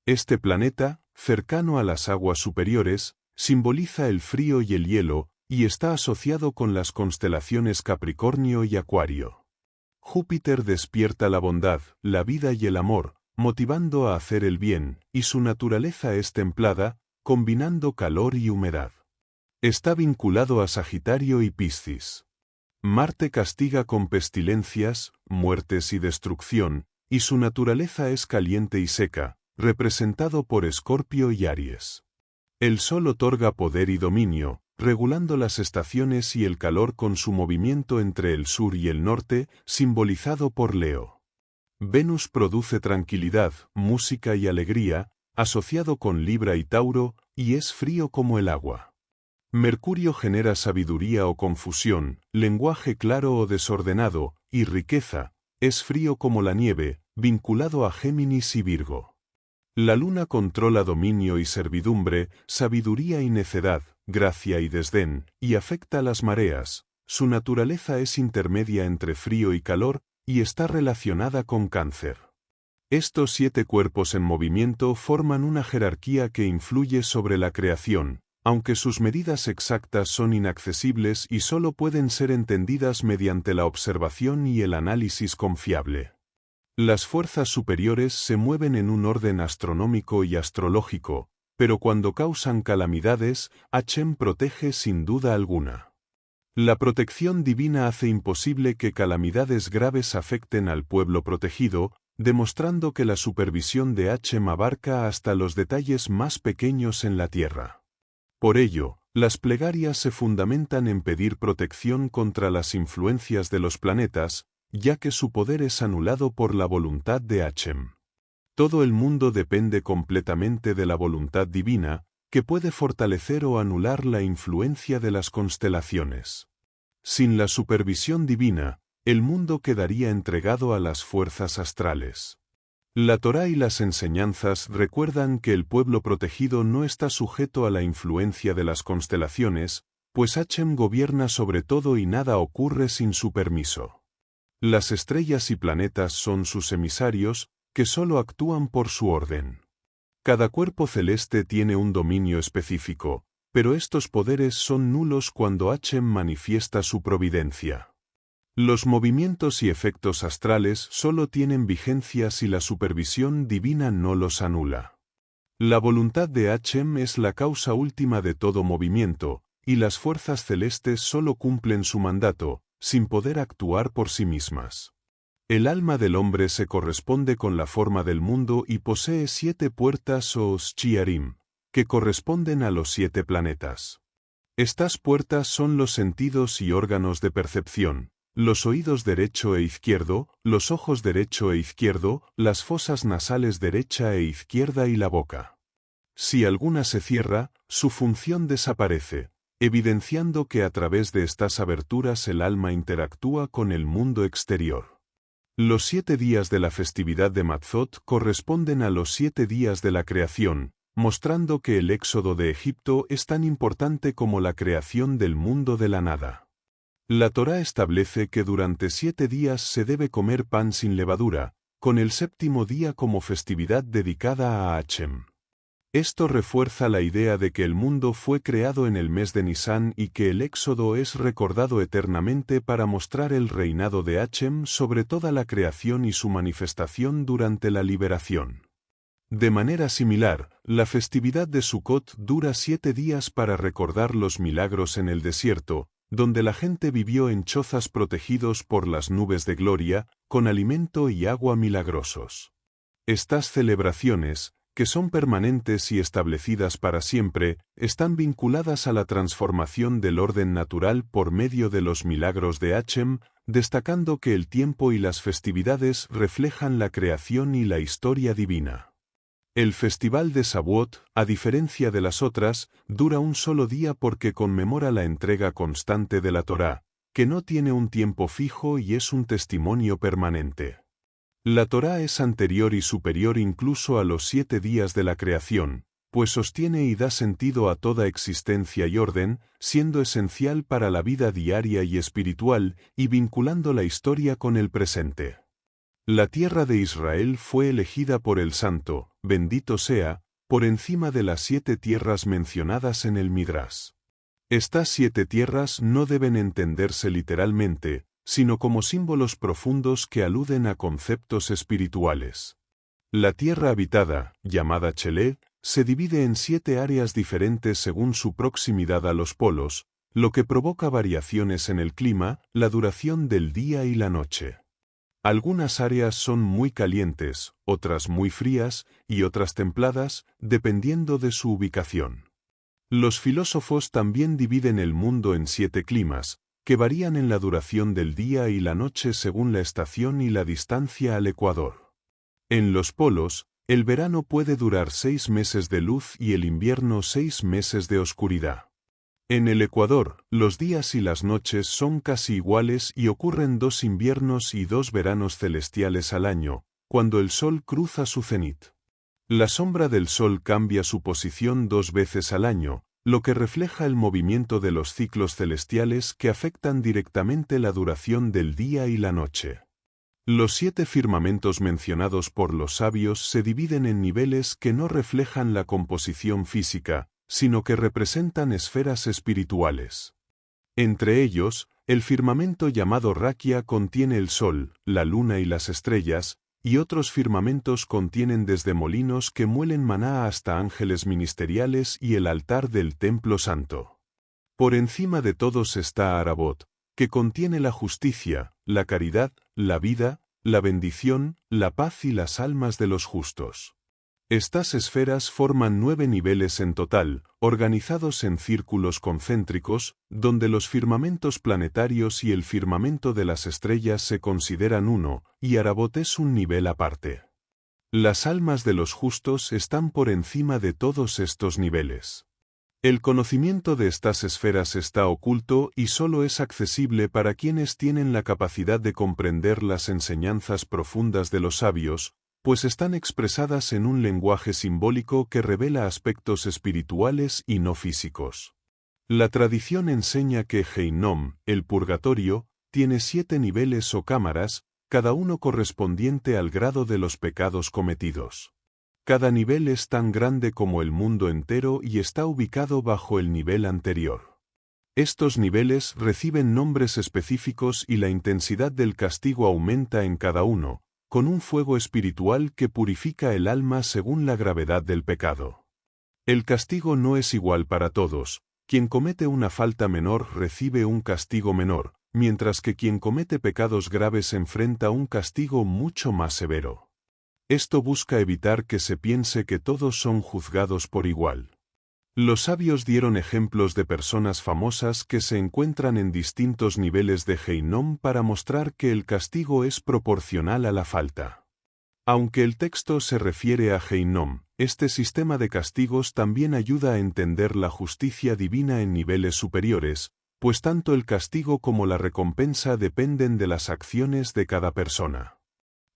Este planeta, cercano a las aguas superiores, simboliza el frío y el hielo, y está asociado con las constelaciones Capricornio y Acuario. Júpiter despierta la bondad, la vida y el amor, motivando a hacer el bien, y su naturaleza es templada, combinando calor y humedad. Está vinculado a Sagitario y Piscis. Marte castiga con pestilencias, muertes y destrucción, y su naturaleza es caliente y seca, representado por Escorpio y Aries. El Sol otorga poder y dominio, regulando las estaciones y el calor con su movimiento entre el sur y el norte, simbolizado por Leo. Venus produce tranquilidad, música y alegría, asociado con Libra y Tauro, y es frío como el agua. Mercurio genera sabiduría o confusión, lenguaje claro o desordenado, y riqueza, es frío como la nieve, vinculado a Géminis y Virgo. La Luna controla dominio y servidumbre, sabiduría y necedad, gracia y desdén, y afecta las mareas. Su naturaleza es intermedia entre frío y calor, y está relacionada con Cáncer. Estos 7 cuerpos en movimiento forman una jerarquía que influye sobre la creación, aunque sus medidas exactas son inaccesibles y solo pueden ser entendidas mediante la observación y el análisis confiable. Las fuerzas superiores se mueven en un orden astronómico y astrológico, pero cuando causan calamidades, Hashem protege sin duda alguna. La protección divina hace imposible que calamidades graves afecten al pueblo protegido, demostrando que la supervisión de Hashem abarca hasta los detalles más pequeños en la tierra. Por ello, las plegarias se fundamentan en pedir protección contra las influencias de los planetas, ya que su poder es anulado por la voluntad de Hashem. Todo el mundo depende completamente de la voluntad divina, que puede fortalecer o anular la influencia de las constelaciones. Sin la supervisión divina, el mundo quedaría entregado a las fuerzas astrales. La Torá y las enseñanzas recuerdan que el pueblo protegido no está sujeto a la influencia de las constelaciones, pues Hashem gobierna sobre todo y nada ocurre sin su permiso. Las estrellas y planetas son sus emisarios, que solo actúan por su orden. Cada cuerpo celeste tiene un dominio específico, pero estos poderes son nulos cuando Hashem manifiesta su providencia. Los movimientos y efectos astrales solo tienen vigencia si la supervisión divina no los anula. La voluntad de Hashem es la causa última de todo movimiento, y las fuerzas celestes solo cumplen su mandato, sin poder actuar por sí mismas. El alma del hombre se corresponde con la forma del mundo y posee 7 puertas o shiarim, que corresponden a los 7 planetas. Estas puertas son los sentidos y órganos de percepción, los oídos derecho e izquierdo, los ojos derecho e izquierdo, las fosas nasales derecha e izquierda y la boca. Si alguna se cierra, su función desaparece, evidenciando que a través de estas aberturas el alma interactúa con el mundo exterior. Los 7 días de la festividad de Matzot corresponden a los 7 días de la creación, mostrando que el éxodo de Egipto es tan importante como la creación del mundo de la nada. La Torá establece que durante 7 días se debe comer pan sin levadura, con el 7º día como festividad dedicada a Hashem. Esto refuerza la idea de que el mundo fue creado en el mes de Nisán y que el Éxodo es recordado eternamente para mostrar el reinado de Hashem sobre toda la creación y su manifestación durante la liberación. De manera similar, la festividad de Sukkot dura 7 días para recordar los milagros en el desierto, donde la gente vivió en chozas protegidos por las nubes de gloria, con alimento y agua milagrosos. Estas celebraciones, que son permanentes y establecidas para siempre, están vinculadas a la transformación del orden natural por medio de los milagros de Hashem, destacando que el tiempo y las festividades reflejan la creación y la historia divina. El festival de Shavuot, a diferencia de las otras, dura un solo día porque conmemora la entrega constante de la Torá, que no tiene un tiempo fijo y es un testimonio permanente. La Torá es anterior y superior incluso a los 7 días de la creación, pues sostiene y da sentido a toda existencia y orden, siendo esencial para la vida diaria y espiritual, y vinculando la historia con el presente. La tierra de Israel fue elegida por el Santo, bendito sea, por encima de las 7 tierras mencionadas en el Midrash. Estas 7 tierras no deben entenderse literalmente, sino como símbolos profundos que aluden a conceptos espirituales. La tierra habitada, llamada Chelé, se divide en 7 áreas diferentes según su proximidad a los polos, lo que provoca variaciones en el clima, la duración del día y la noche. Algunas áreas son muy calientes, otras muy frías, y otras templadas, dependiendo de su ubicación. Los filósofos también dividen el mundo en 7 climas, que varían en la duración del día y la noche según la estación y la distancia al ecuador. En los polos, el verano puede durar 6 meses de luz y el invierno 6 meses de oscuridad. En el Ecuador, los días y las noches son casi iguales y ocurren 2 inviernos y 2 veranos celestiales al año, cuando el Sol cruza su cenit. La sombra del Sol cambia su posición 2 veces al año, lo que refleja el movimiento de los ciclos celestiales que afectan directamente la duración del día y la noche. Los 7 firmamentos mencionados por los sabios se dividen en niveles que no reflejan la composición física, sino que representan esferas espirituales. Entre ellos, el firmamento llamado Raquia contiene el sol, la luna y las estrellas, y otros firmamentos contienen desde molinos que muelen maná hasta ángeles ministeriales y el altar del templo santo. Por encima de todos está Arabot, que contiene la justicia, la caridad, la vida, la bendición, la paz y las almas de los justos. Estas esferas forman 9 niveles en total, organizados en círculos concéntricos, donde los firmamentos planetarios y el firmamento de las estrellas se consideran uno, y Arabot es un nivel aparte. Las almas de los justos están por encima de todos estos niveles. El conocimiento de estas esferas está oculto y solo es accesible para quienes tienen la capacidad de comprender las enseñanzas profundas de los sabios, pues están expresadas en un lenguaje simbólico que revela aspectos espirituales y no físicos. La tradición enseña que Heinom, el purgatorio, tiene 7 niveles o cámaras, cada uno correspondiente al grado de los pecados cometidos. Cada nivel es tan grande como el mundo entero y está ubicado bajo el nivel anterior. Estos niveles reciben nombres específicos y la intensidad del castigo aumenta en cada uno, con un fuego espiritual que purifica el alma según la gravedad del pecado. El castigo no es igual para todos, quien comete una falta menor recibe un castigo menor, mientras que quien comete pecados graves enfrenta un castigo mucho más severo. Esto busca evitar que se piense que todos son juzgados por igual. Los sabios dieron ejemplos de personas famosas que se encuentran en distintos niveles de Heinom para mostrar que el castigo es proporcional a la falta. Aunque el texto se refiere a Heinom, este sistema de castigos también ayuda a entender la justicia divina en niveles superiores, pues tanto el castigo como la recompensa dependen de las acciones de cada persona.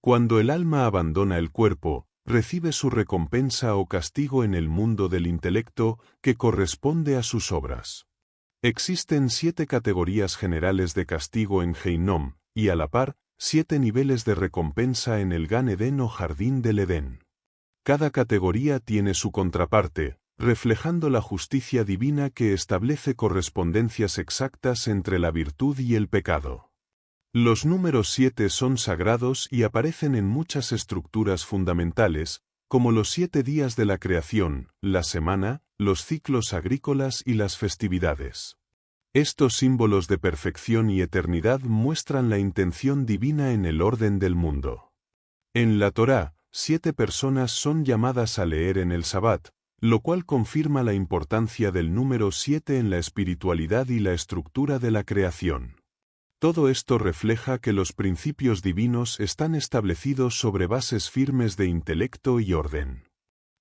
Cuando el alma abandona el cuerpo, recibe su recompensa o castigo en el mundo del intelecto, que corresponde a sus obras. Existen 7 categorías generales de castigo en Heinom, y a la par, 7 niveles de recompensa en el Gan Edén o Jardín del Edén. Cada categoría tiene su contraparte, reflejando la justicia divina que establece correspondencias exactas entre la virtud y el pecado. Los números 7 son sagrados y aparecen en muchas estructuras fundamentales, como los 7 días de la creación, la semana, los ciclos agrícolas y las festividades. Estos símbolos de perfección y eternidad muestran la intención divina en el orden del mundo. En la Torá, 7 personas son llamadas a leer en el Sabbat, lo cual confirma la importancia del número 7 en la espiritualidad y la estructura de la creación. Todo esto refleja que los principios divinos están establecidos sobre bases firmes de intelecto y orden.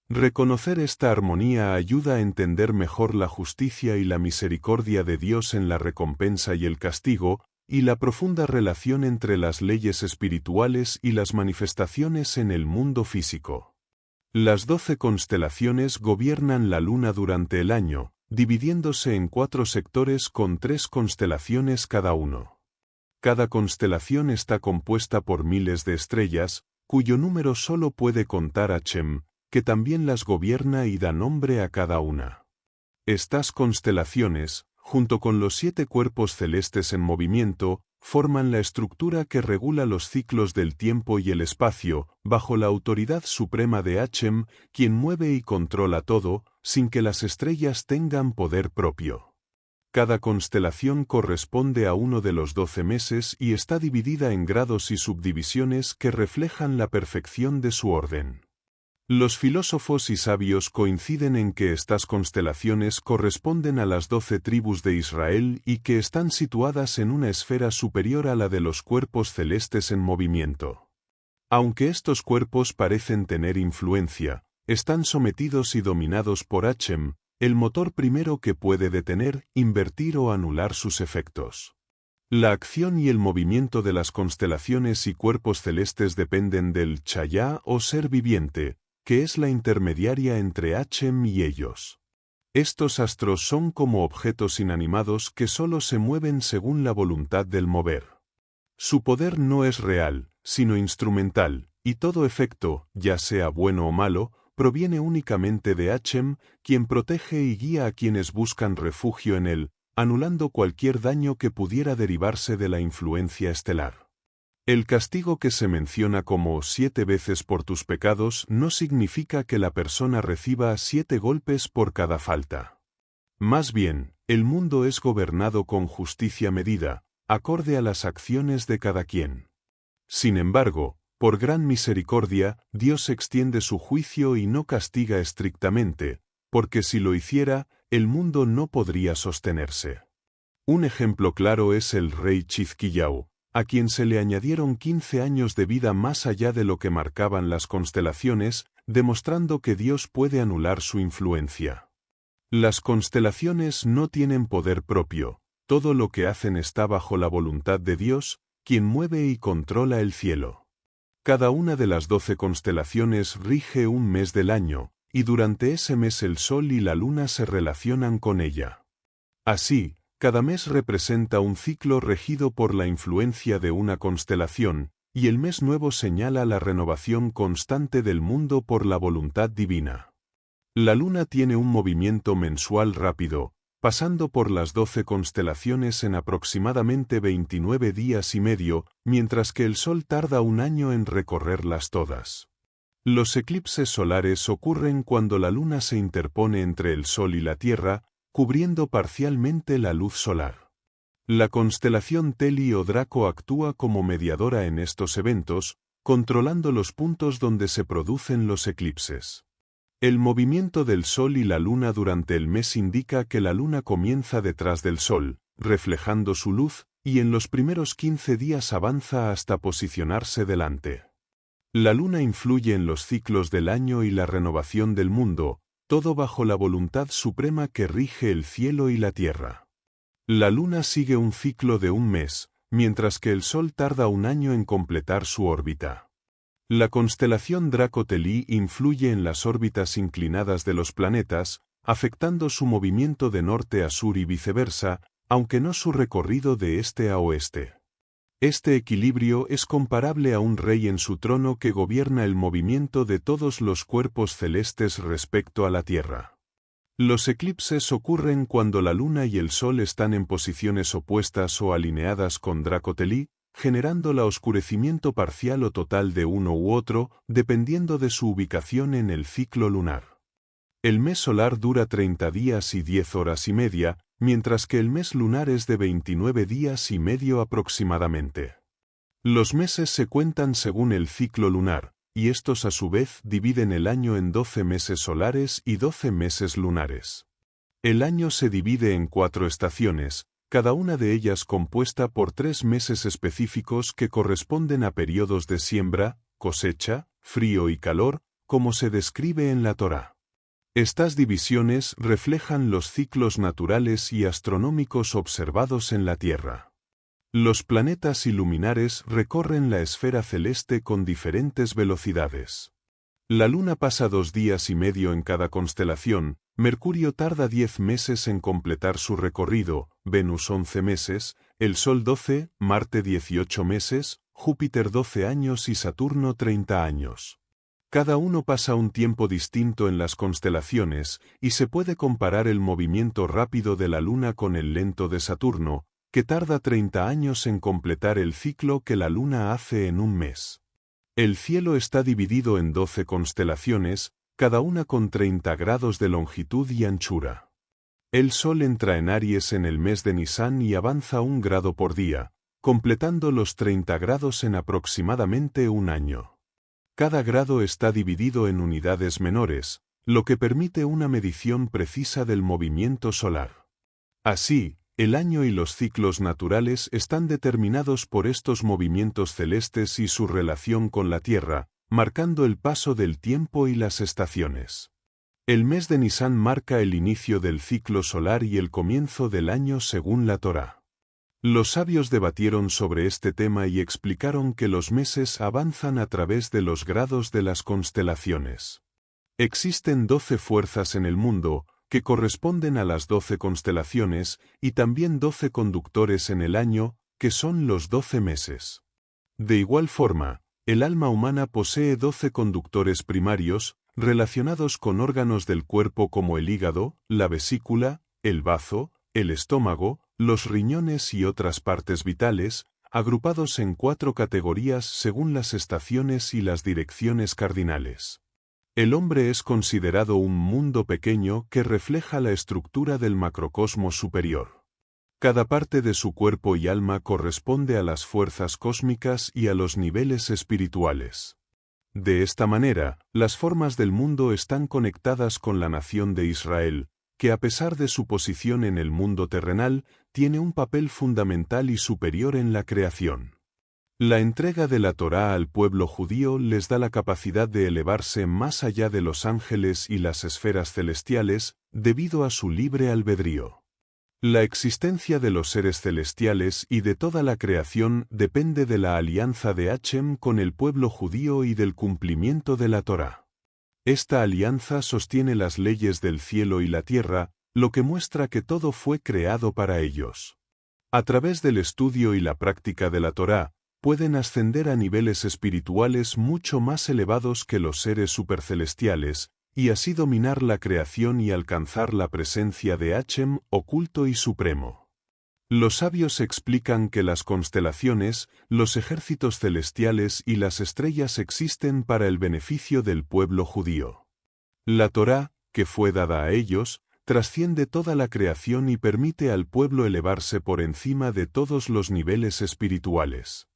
Reconocer esta armonía ayuda a entender mejor la justicia y la misericordia de Dios en la recompensa y el castigo, y la profunda relación entre las leyes espirituales y las manifestaciones en el mundo físico. Las 12 constelaciones gobiernan la Luna durante el año, dividiéndose en 4 sectores con 3 constelaciones cada uno. Cada constelación está compuesta por miles de estrellas, cuyo número solo puede contar Hashem, que también las gobierna y da nombre a cada una. Estas constelaciones, junto con los 7 cuerpos celestes en movimiento, forman la estructura que regula los ciclos del tiempo y el espacio, bajo la autoridad suprema de Hashem, quien mueve y controla todo, sin que las estrellas tengan poder propio. Cada constelación corresponde a uno de los 12 meses y está dividida en grados y subdivisiones que reflejan la perfección de su orden. Los filósofos y sabios coinciden en que estas constelaciones corresponden a las 12 tribus de Israel y que están situadas en una esfera superior a la de los cuerpos celestes en movimiento. Aunque estos cuerpos parecen tener influencia, están sometidos y dominados por Hashem, el motor primero que puede detener, invertir o anular sus efectos. La acción y el movimiento de las constelaciones y cuerpos celestes dependen del Chayá o ser viviente, que es la intermediaria entre Hashem y ellos. Estos astros son como objetos inanimados que solo se mueven según la voluntad del mover. Su poder no es real, sino instrumental, y todo efecto, ya sea bueno o malo, proviene únicamente de Hashem, quien protege y guía a quienes buscan refugio en él, anulando cualquier daño que pudiera derivarse de la influencia estelar. El castigo que se menciona como 7 veces por tus pecados no significa que la persona reciba 7 golpes por cada falta. Más bien, el mundo es gobernado con justicia medida, acorde a las acciones de cada quien. Sin embargo, por gran misericordia, Dios extiende su juicio y no castiga estrictamente, porque si lo hiciera, el mundo no podría sostenerse. Un ejemplo claro es el rey Chizquillau, a quien se le añadieron 15 años de vida más allá de lo que marcaban las constelaciones, demostrando que Dios puede anular su influencia. Las constelaciones no tienen poder propio, todo lo que hacen está bajo la voluntad de Dios, quien mueve y controla el cielo. Cada una de las 12 constelaciones rige un mes del año, y durante ese mes el Sol y la Luna se relacionan con ella. Así, cada mes representa un ciclo regido por la influencia de una constelación, y el mes nuevo señala la renovación constante del mundo por la voluntad divina. La Luna tiene un movimiento mensual rápido, pasando por las 12 constelaciones en aproximadamente 29 días y medio, mientras que el Sol tarda un año en recorrerlas todas. Los eclipses solares ocurren cuando la Luna se interpone entre el Sol y la Tierra, cubriendo parcialmente la luz solar. La constelación Teli o Draco actúa como mediadora en estos eventos, controlando los puntos donde se producen los eclipses. El movimiento del Sol y la Luna durante el mes indica que la Luna comienza detrás del Sol, reflejando su luz, y en los primeros 15 días avanza hasta posicionarse delante. La Luna influye en los ciclos del año y la renovación del mundo, todo bajo la voluntad suprema que rige el cielo y la tierra. La Luna sigue un ciclo de un mes, mientras que el Sol tarda un año en completar su órbita. La constelación Draco Teli influye en las órbitas inclinadas de los planetas, afectando su movimiento de norte a sur y viceversa, aunque no su recorrido de este a oeste. Este equilibrio es comparable a un rey en su trono que gobierna el movimiento de todos los cuerpos celestes respecto a la Tierra. Los eclipses ocurren cuando la Luna y el Sol están en posiciones opuestas o alineadas con Draco Teli, generando el oscurecimiento parcial o total de uno u otro, dependiendo de su ubicación en el ciclo lunar. El mes solar dura 30 días y 10 horas y media, mientras que el mes lunar es de 29 días y medio aproximadamente. Los meses se cuentan según el ciclo lunar, y estos a su vez dividen el año en 12 meses solares y 12 meses lunares. El año se divide en 4 estaciones, cada una de ellas compuesta por 3 meses específicos que corresponden a periodos de siembra, cosecha, frío y calor, como se describe en la Torá. Estas divisiones reflejan los ciclos naturales y astronómicos observados en la Tierra. Los planetas y luminares recorren la esfera celeste con diferentes velocidades. La Luna pasa 2 días y medio en cada constelación, Mercurio tarda 10 meses en completar su recorrido, Venus 11 meses, el Sol 12, Marte 18 meses, Júpiter 12 años y Saturno 30 años. Cada uno pasa un tiempo distinto en las constelaciones, y se puede comparar el movimiento rápido de la Luna con el lento de Saturno, que tarda 30 años en completar el ciclo que la Luna hace en un mes. El cielo está dividido en 12 constelaciones, cada una con 30 grados de longitud y anchura. El Sol entra en Aries en el mes de Nisán y avanza 1 grado por día, completando los 30 grados en aproximadamente un año. Cada grado está dividido en unidades menores, lo que permite una medición precisa del movimiento solar. Así, el año y los ciclos naturales están determinados por estos movimientos celestes y su relación con la Tierra, marcando el paso del tiempo y las estaciones. El mes de Nisán marca el inicio del ciclo solar y el comienzo del año según la Torá. Los sabios debatieron sobre este tema y explicaron que los meses avanzan a través de los grados de las constelaciones. Existen 12 fuerzas en el mundo, que corresponden a las 12 constelaciones, y también 12 conductores en el año, que son los 12 meses. De igual forma, el alma humana posee 12 conductores primarios, relacionados con órganos del cuerpo como el hígado, la vesícula, el bazo, el estómago, los riñones y otras partes vitales, agrupados en 4 categorías según las estaciones y las direcciones cardinales. El hombre es considerado un mundo pequeño que refleja la estructura del macrocosmos superior. Cada parte de su cuerpo y alma corresponde a las fuerzas cósmicas y a los niveles espirituales. De esta manera, las formas del mundo están conectadas con la nación de Israel, que a pesar de su posición en el mundo terrenal, tiene un papel fundamental y superior en la creación. La entrega de la Torá al pueblo judío les da la capacidad de elevarse más allá de los ángeles y las esferas celestiales, debido a su libre albedrío. La existencia de los seres celestiales y de toda la creación depende de la alianza de Hashem con el pueblo judío y del cumplimiento de la Torá. Esta alianza sostiene las leyes del cielo y la tierra, lo que muestra que todo fue creado para ellos. A través del estudio y la práctica de la Torá, pueden ascender a niveles espirituales mucho más elevados que los seres supercelestiales, y así dominar la creación y alcanzar la presencia de Hashem oculto y supremo. Los sabios explican que las constelaciones, los ejércitos celestiales y las estrellas existen para el beneficio del pueblo judío. La Torá, que fue dada a ellos, trasciende toda la creación y permite al pueblo elevarse por encima de todos los niveles espirituales.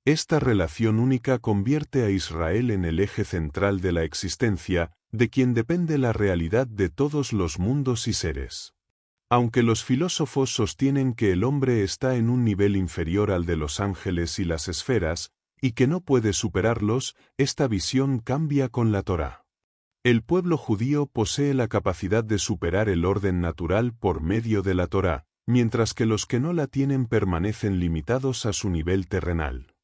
Esta relación única convierte a Israel en el eje central de la existencia, de quien depende la realidad de todos los mundos y seres. Aunque los filósofos sostienen que el hombre está en un nivel inferior al de los ángeles y las esferas, y que no puede superarlos, esta visión cambia con la Torá. El pueblo judío posee la capacidad de superar el orden natural por medio de la Torá, mientras que los que no la tienen permanecen limitados a su nivel terrenal.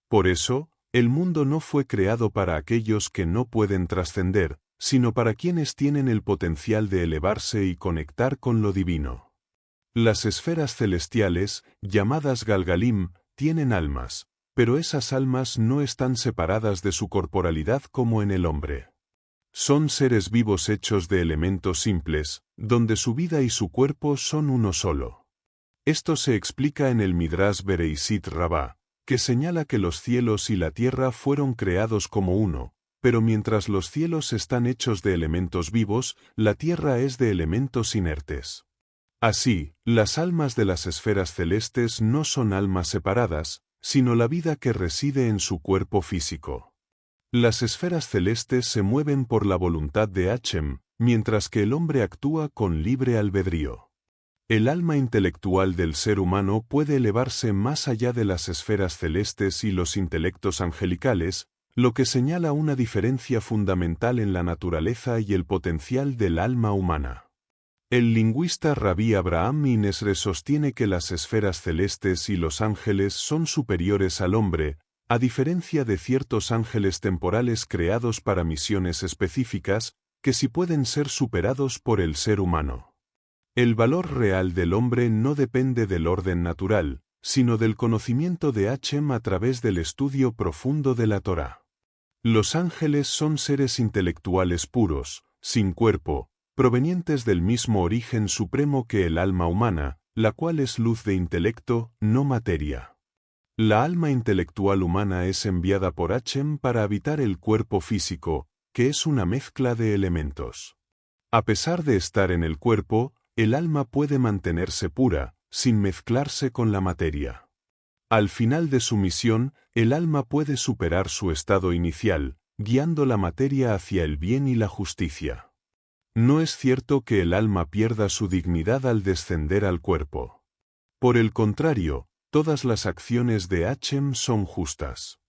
Por eso, el mundo no fue creado para aquellos que no pueden trascender, sino para quienes tienen el potencial de elevarse y conectar con lo divino. Las esferas celestiales, llamadas Galgalim, tienen almas, pero esas almas no están separadas de su corporalidad como en el hombre. Son seres vivos hechos de elementos simples, donde su vida y su cuerpo son uno solo. Esto se explica en el Midrash Bereisit Rabá, que señala que los cielos y la tierra fueron creados como uno, pero mientras los cielos están hechos de elementos vivos, la tierra es de elementos inertes. Así, las almas de las esferas celestes no son almas separadas, sino la vida que reside en su cuerpo físico. Las esferas celestes se mueven por la voluntad de Hashem, mientras que el hombre actúa con libre albedrío. El alma intelectual del ser humano puede elevarse más allá de las esferas celestes y los intelectos angelicales, lo que señala una diferencia fundamental en la naturaleza y el potencial del alma humana. El lingüista Rabí Abraham Minesre sostiene que las esferas celestes y los ángeles son superiores al hombre, a diferencia de ciertos ángeles temporales creados para misiones específicas, que sí pueden ser superados por el ser humano. El valor real del hombre no depende del orden natural, sino del conocimiento de Hashem a través del estudio profundo de la Torá. Los ángeles son seres intelectuales puros, sin cuerpo, provenientes del mismo origen supremo que el alma humana, la cual es luz de intelecto, no materia. La alma intelectual humana es enviada por Hashem para habitar el cuerpo físico, que es una mezcla de elementos. A pesar de estar en el cuerpo, el alma puede mantenerse pura, sin mezclarse con la materia. Al final de su misión, el alma puede superar su estado inicial, guiando la materia hacia el bien y la justicia. No es cierto que el alma pierda su dignidad al descender al cuerpo. Por el contrario, todas las acciones de Hashem son justas.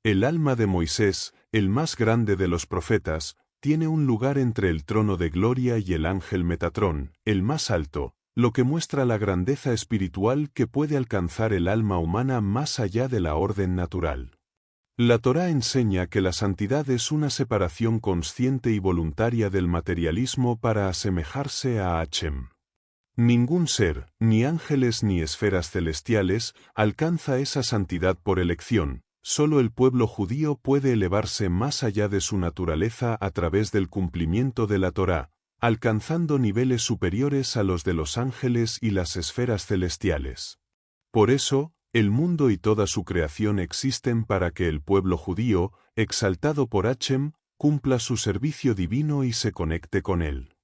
El alma de Moisés, el más grande de los profetas, tiene un lugar entre el trono de gloria y el ángel Metatrón, el más alto, lo que muestra la grandeza espiritual que puede alcanzar el alma humana más allá de la orden natural. La Torá enseña que la santidad es una separación consciente y voluntaria del materialismo para asemejarse a Hashem. Ningún ser, ni ángeles ni esferas celestiales, alcanza esa santidad por elección. Solo el pueblo judío puede elevarse más allá de su naturaleza a través del cumplimiento de la Torá, alcanzando niveles superiores a los de los ángeles y las esferas celestiales. Por eso, el mundo y toda su creación existen para que el pueblo judío, exaltado por Hashem, cumpla su servicio divino y se conecte con él.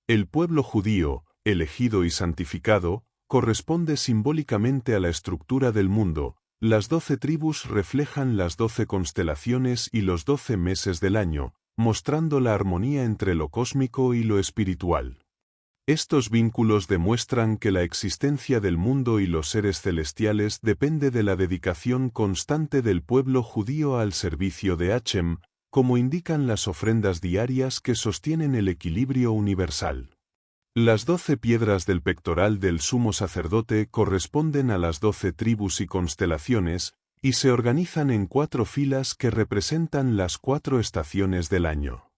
El pueblo judío, elegido y santificado, corresponde simbólicamente a la estructura del mundo. Las 12 tribus reflejan las 12 constelaciones y los 12 meses del año, mostrando la armonía entre lo cósmico y lo espiritual. Estos vínculos demuestran que la existencia del mundo y los seres celestiales depende de la dedicación constante del pueblo judío al servicio de Hashem, como indican las ofrendas diarias que sostienen el equilibrio universal. Las 12 piedras del pectoral del sumo sacerdote corresponden a las 12 tribus y constelaciones, y se organizan en 4 filas que representan las 4 estaciones del año.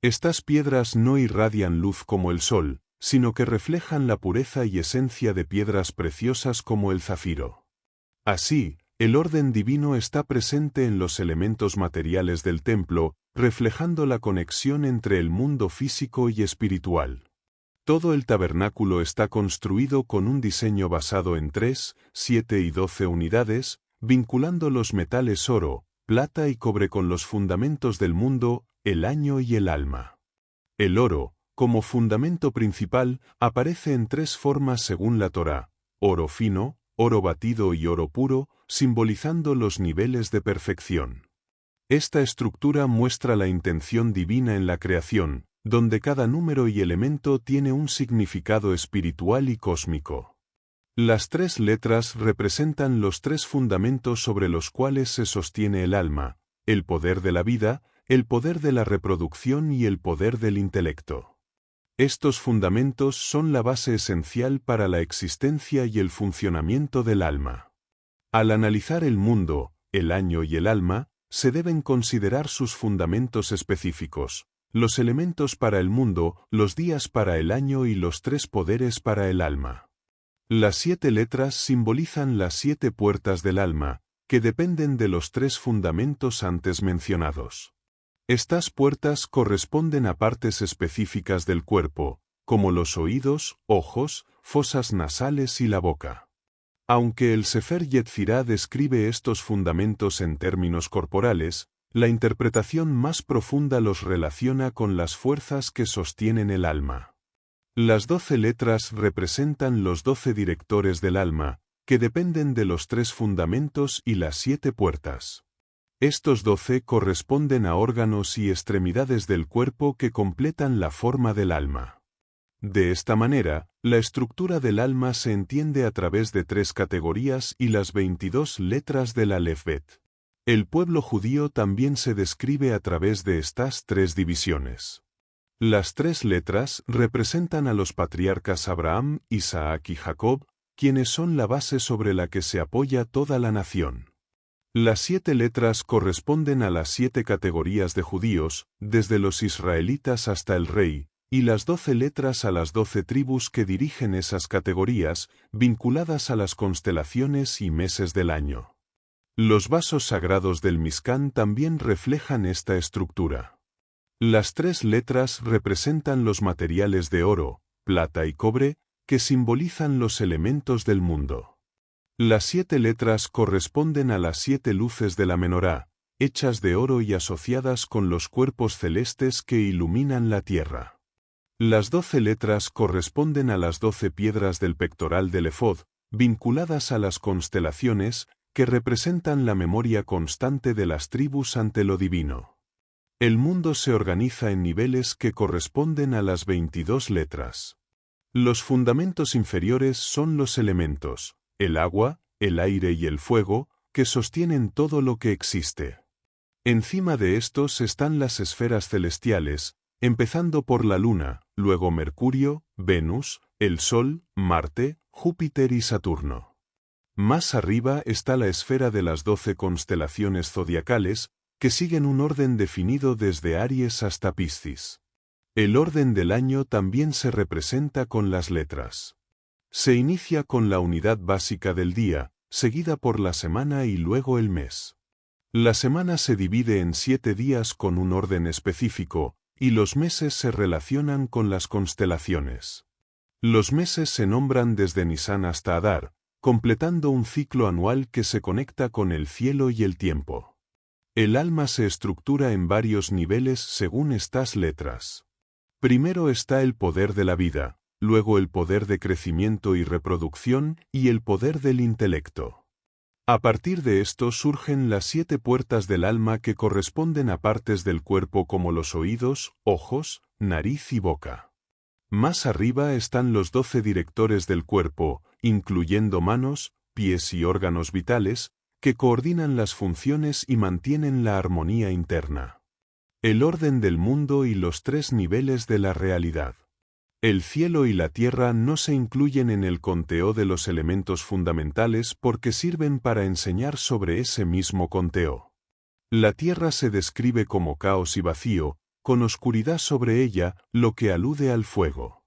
Estas piedras no irradian luz como el sol, sino que reflejan la pureza y esencia de piedras preciosas como el zafiro. Así, el orden divino está presente en los elementos materiales del templo, reflejando la conexión entre el mundo físico y espiritual. Todo el tabernáculo está construido con un diseño basado en 3, 7 y 12 unidades, vinculando los metales oro, plata y cobre con los fundamentos del mundo, el año y el alma. El oro, como fundamento principal, aparece en 3 formas según la Torá: oro fino, oro batido y oro puro, simbolizando los niveles de perfección. Esta estructura muestra la intención divina en la creación, donde cada número y elemento tiene un significado espiritual y cósmico. Las 3 letras representan los 3 fundamentos sobre los cuales se sostiene el alma: el poder de la vida, el poder de la reproducción y el poder del intelecto. Estos fundamentos son la base esencial para la existencia y el funcionamiento del alma. Al analizar el mundo, el año y el alma, se deben considerar sus fundamentos específicos: los elementos para el mundo, los días para el año y los 3 poderes para el alma. Las 7 letras simbolizan las 7 puertas del alma, que dependen de los 3 fundamentos antes mencionados. Estas puertas corresponden a partes específicas del cuerpo, como los oídos, ojos, fosas nasales y la boca. Aunque el Sefer Yetzirah describe estos fundamentos en términos corporales, la interpretación más profunda los relaciona con las fuerzas que sostienen el alma. Las 12 letras representan los 12 directores del alma, que dependen de los 3 fundamentos y las 7 puertas. Estos 12 corresponden a órganos y extremidades del cuerpo que completan la forma del alma. De esta manera, la estructura del alma se entiende a través de 3 categorías y las 22 letras del Alef Bet. El pueblo judío también se describe a través de estas tres divisiones. Las tres letras representan a los patriarcas Abraham, Isaac y Jacob, quienes son la base sobre la que se apoya toda la nación. Las 7 letras corresponden a las 7 categorías de judíos, desde los israelitas hasta el rey, y las 12 letras a las 12 tribus que dirigen esas categorías, vinculadas a las constelaciones y meses del año. Los vasos sagrados del Mishkan también reflejan esta estructura. Las 3 letras representan los materiales de oro, plata y cobre, que simbolizan los elementos del mundo. Las 7 letras corresponden a las 7 luces de la menorá, hechas de oro y asociadas con los cuerpos celestes que iluminan la tierra. Las 12 letras corresponden a las 12 piedras del pectoral del efod, vinculadas a las constelaciones, que representan la memoria constante de las tribus ante lo divino. El mundo se organiza en niveles que corresponden a las 22 letras. Los fundamentos inferiores son los elementos, el agua, el aire y el fuego, que sostienen todo lo que existe. Encima de estos están las esferas celestiales, empezando por la Luna, luego Mercurio, Venus, el Sol, Marte, Júpiter y Saturno. Más arriba está la esfera de las 12 constelaciones zodiacales, que siguen un orden definido desde Aries hasta Piscis. El orden del año también se representa con las letras. Se inicia con la unidad básica del día, seguida por la semana y luego el mes. La semana se divide en 7 días con un orden específico, y los meses se relacionan con las constelaciones. Los meses se nombran desde Nisán hasta Adar, completando un ciclo anual que se conecta con el cielo y el tiempo. El alma se estructura en varios niveles según estas letras. Primero está el poder de la vida, luego el poder de crecimiento y reproducción y el poder del intelecto. A partir de esto surgen las 7 puertas del alma que corresponden a partes del cuerpo como los oídos, ojos, nariz y boca. Más arriba están los 12 directores del cuerpo, incluyendo manos, pies y órganos vitales, que coordinan las funciones y mantienen la armonía interna. El orden del mundo y los 3 niveles de la realidad. El cielo y la tierra no se incluyen en el conteo de los elementos fundamentales porque sirven para enseñar sobre ese mismo conteo. La tierra se describe como caos y vacío, con oscuridad sobre ella, lo que alude al fuego.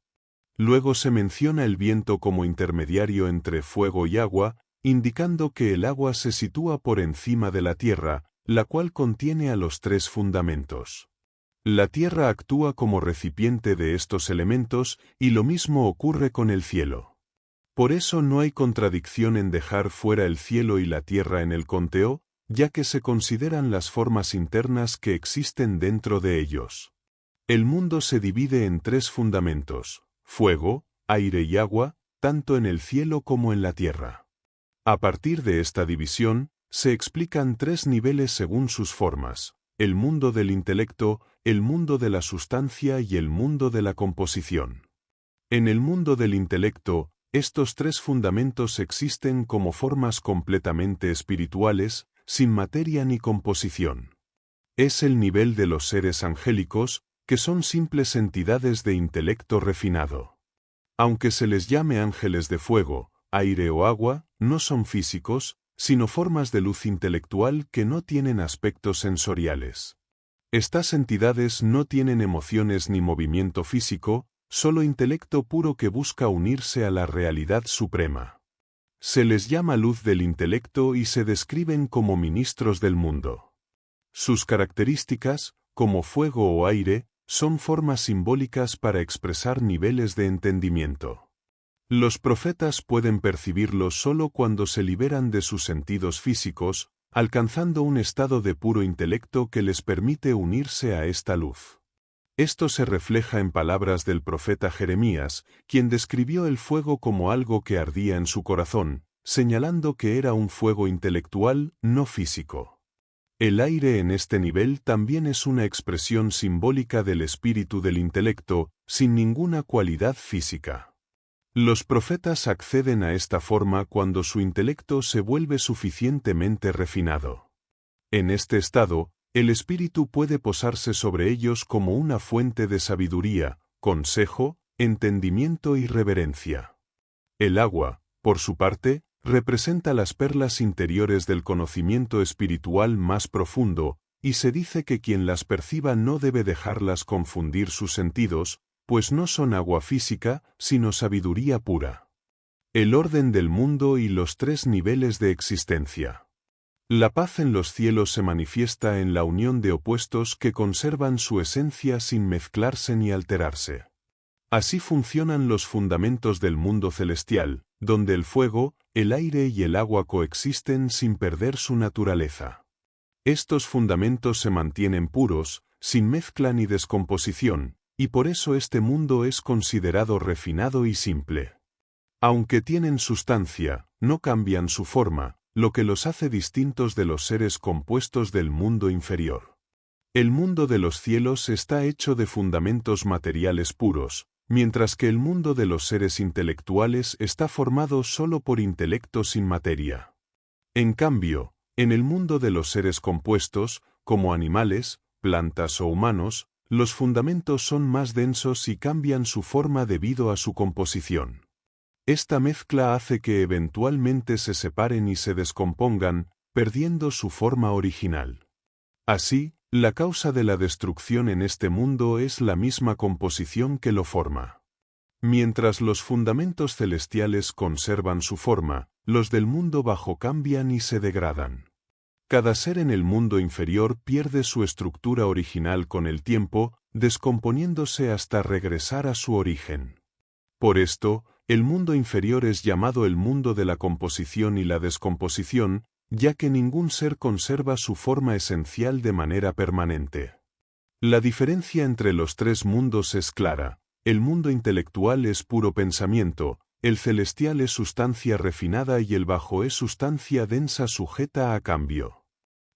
Luego se menciona el viento como intermediario entre fuego y agua, indicando que el agua se sitúa por encima de la tierra, la cual contiene a los 3 fundamentos. La tierra actúa como recipiente de estos elementos y lo mismo ocurre con el cielo. Por eso no hay contradicción en dejar fuera el cielo y la tierra en el conteo, ya que se consideran las formas internas que existen dentro de ellos. El mundo se divide en 3 fundamentos: fuego, aire y agua, tanto en el cielo como en la tierra. A partir de esta división, se explican 3 niveles según sus formas: el mundo del intelecto, el mundo de la sustancia y el mundo de la composición. En el mundo del intelecto, estos 3 fundamentos existen como formas completamente espirituales, sin materia ni composición. Es el nivel de los seres angélicos, que son simples entidades de intelecto refinado. Aunque se les llame ángeles de fuego, aire o agua, no son físicos, sino formas de luz intelectual que no tienen aspectos sensoriales. Estas entidades no tienen emociones ni movimiento físico, solo intelecto puro que busca unirse a la realidad suprema. Se les llama luz del intelecto y se describen como ministros del mundo. Sus características, como fuego o aire, son formas simbólicas para expresar niveles de entendimiento. Los profetas pueden percibirlo solo cuando se liberan de sus sentidos físicos, alcanzando un estado de puro intelecto que les permite unirse a esta luz. Esto se refleja en palabras del profeta Jeremías, quien describió el fuego como algo que ardía en su corazón, señalando que era un fuego intelectual, no físico. El aire en este nivel también es una expresión simbólica del espíritu del intelecto, sin ninguna cualidad física. Los profetas acceden a esta forma cuando su intelecto se vuelve suficientemente refinado. En este estado, el espíritu puede posarse sobre ellos como una fuente de sabiduría, consejo, entendimiento y reverencia. El agua, por su parte, representa las perlas interiores del conocimiento espiritual más profundo, y se dice que quien las perciba no debe dejarlas confundir sus sentidos, pues no son agua física, sino sabiduría pura. El orden del mundo y los tres niveles de existencia. La paz en los cielos se manifiesta en la unión de opuestos que conservan su esencia sin mezclarse ni alterarse. Así funcionan los fundamentos del mundo celestial, donde el fuego, el aire y el agua coexisten sin perder su naturaleza. Estos fundamentos se mantienen puros, sin mezcla ni descomposición, y por eso este mundo es considerado refinado y simple. Aunque tienen sustancia, no cambian su forma, lo que los hace distintos de los seres compuestos del mundo inferior. El mundo de los cielos está hecho de fundamentos materiales puros, mientras que el mundo de los seres intelectuales está formado solo por intelecto sin materia. En cambio, en el mundo de los seres compuestos, como animales, plantas o humanos, los fundamentos son más densos y cambian su forma debido a su composición. Esta mezcla hace que eventualmente se separen y se descompongan, perdiendo su forma original. Así, la causa de la destrucción en este mundo es la misma composición que lo forma. Mientras los fundamentos celestiales conservan su forma, los del mundo bajo cambian y se degradan. Cada ser en el mundo inferior pierde su estructura original con el tiempo, descomponiéndose hasta regresar a su origen. Por esto, el mundo inferior es llamado el mundo de la composición y la descomposición, ya que ningún ser conserva su forma esencial de manera permanente. La diferencia entre los tres mundos es clara: el mundo intelectual es puro pensamiento, el celestial es sustancia refinada y el bajo es sustancia densa sujeta a cambio.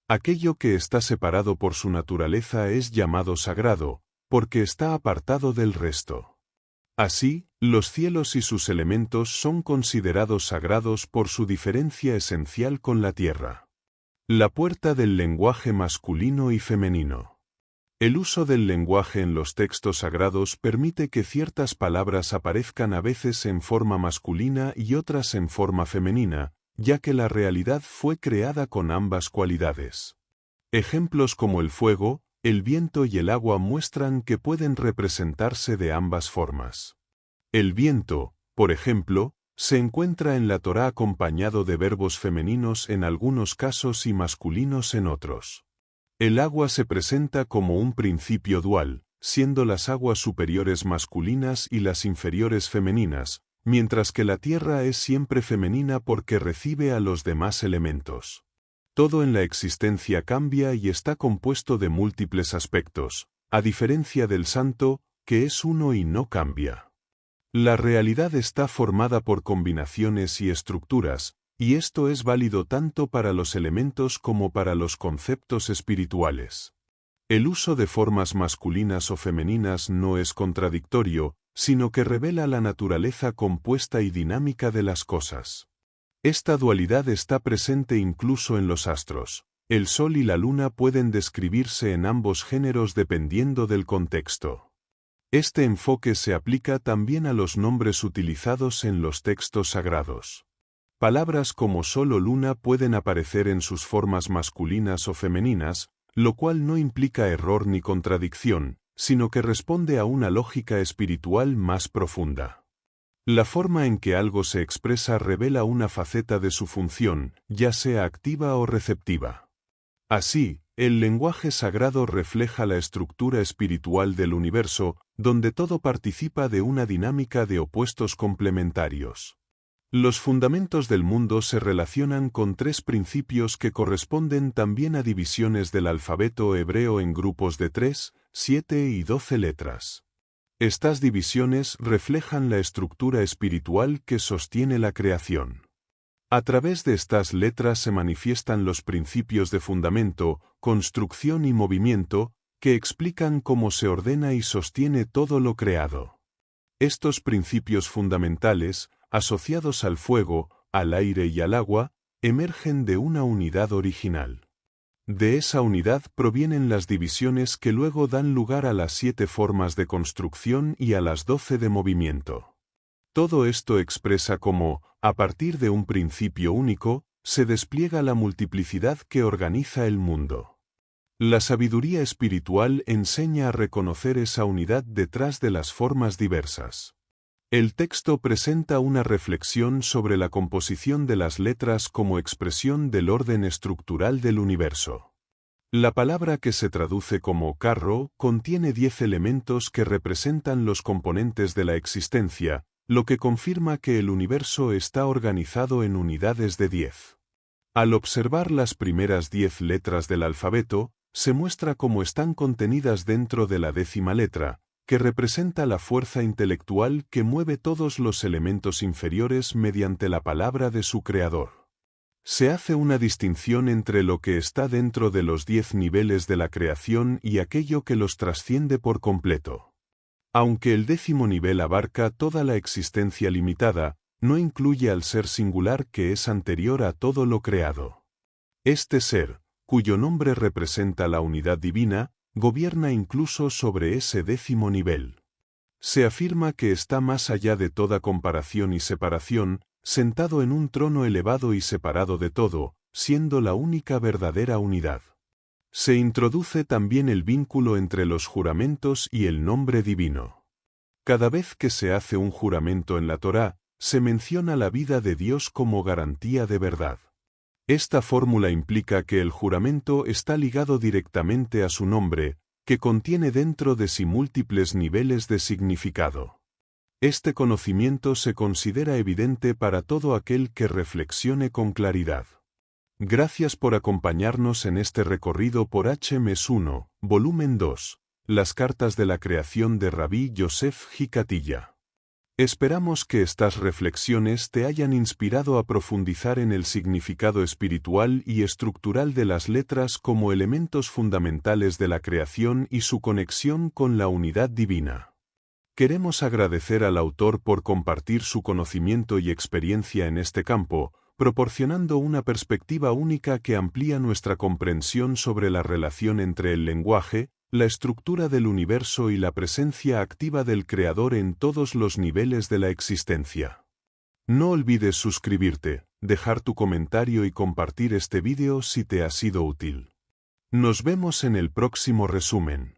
Aquello que está separado por su naturaleza es llamado sagrado, porque está apartado del resto. Así, los cielos y sus elementos son considerados sagrados por su diferencia esencial con la tierra. La puerta del lenguaje masculino y femenino. El uso del lenguaje en los textos sagrados permite que ciertas palabras aparezcan a veces en forma masculina y otras en forma femenina, ya que la realidad fue creada con ambas cualidades. Ejemplos como el fuego, el viento y el agua muestran que pueden representarse de ambas formas. El viento, por ejemplo, se encuentra en la Torá acompañado de verbos femeninos en algunos casos y masculinos en otros. El agua se presenta como un principio dual, siendo las aguas superiores masculinas y las inferiores femeninas, mientras que la tierra es siempre femenina porque recibe a los demás elementos. Todo en la existencia cambia y está compuesto de múltiples aspectos, a diferencia del santo, que es uno y no cambia. La realidad está formada por combinaciones y estructuras, y esto es válido tanto para los elementos como para los conceptos espirituales. El uso de formas masculinas o femeninas no es contradictorio, sino que revela la naturaleza compuesta y dinámica de las cosas. Esta dualidad está presente incluso en los astros. El Sol y la Luna pueden describirse en ambos géneros dependiendo del contexto. Este enfoque se aplica también a los nombres utilizados en los textos sagrados. Palabras como Sol o Luna pueden aparecer en sus formas masculinas o femeninas, lo cual no implica error ni contradicción, sino que responde a una lógica espiritual más profunda. La forma en que algo se expresa revela una faceta de su función, ya sea activa o receptiva. Así, el lenguaje sagrado refleja la estructura espiritual del universo, donde todo participa de una dinámica de opuestos complementarios. Los fundamentos del mundo se relacionan con tres principios que corresponden también a divisiones del alfabeto hebreo en grupos de 3, 7 y 12 letras. Estas divisiones reflejan la estructura espiritual que sostiene la creación. A través de estas letras se manifiestan los principios de fundamento, construcción y movimiento, que explican cómo se ordena y sostiene todo lo creado. Estos principios fundamentales, asociados al fuego, al aire y al agua, emergen de una unidad original. De esa unidad provienen las divisiones que luego dan lugar a las 7 formas de construcción y a las 12 de movimiento. Todo esto expresa cómo, a partir de un principio único, se despliega la multiplicidad que organiza el mundo. La sabiduría espiritual enseña a reconocer esa unidad detrás de las formas diversas. El texto presenta una reflexión sobre la composición de las letras como expresión del orden estructural del universo. La palabra que se traduce como carro contiene 10 elementos que representan los componentes de la existencia, lo que confirma que el universo está organizado en unidades de 10. Al observar las primeras 10 letras del alfabeto, se muestra cómo están contenidas dentro de la 10ª letra, que representa la fuerza intelectual que mueve todos los elementos inferiores mediante la palabra de su creador. Se hace una distinción entre lo que está dentro de los 10 niveles de la creación y aquello que los trasciende por completo. Aunque el 10º nivel abarca toda la existencia limitada, no incluye al ser singular que es anterior a todo lo creado. Este ser, cuyo nombre representa la unidad divina, gobierna incluso sobre ese 10º nivel. Se afirma que está más allá de toda comparación y separación, sentado en un trono elevado y separado de todo, siendo la única verdadera unidad. Se introduce también el vínculo entre los juramentos y el nombre divino. Cada vez que se hace un juramento en la Torá, se menciona la vida de Dios como garantía de verdad. Esta fórmula implica que el juramento está ligado directamente a su nombre, que contiene dentro de sí múltiples niveles de significado. Este conocimiento se considera evidente para todo aquel que reflexione con claridad. Gracias por acompañarnos en este recorrido por HMS1, volumen 2, las cartas de la creación de Rabí Yosef Hikatilla. Esperamos que estas reflexiones te hayan inspirado a profundizar en el significado espiritual y estructural de las letras como elementos fundamentales de la creación y su conexión con la unidad divina. Queremos agradecer al autor por compartir su conocimiento y experiencia en este campo, proporcionando una perspectiva única que amplía nuestra comprensión sobre la relación entre el lenguaje, la estructura del universo y la presencia activa del Creador en todos los niveles de la existencia. No olvides suscribirte, dejar tu comentario y compartir este vídeo si te ha sido útil. Nos vemos en el próximo resumen.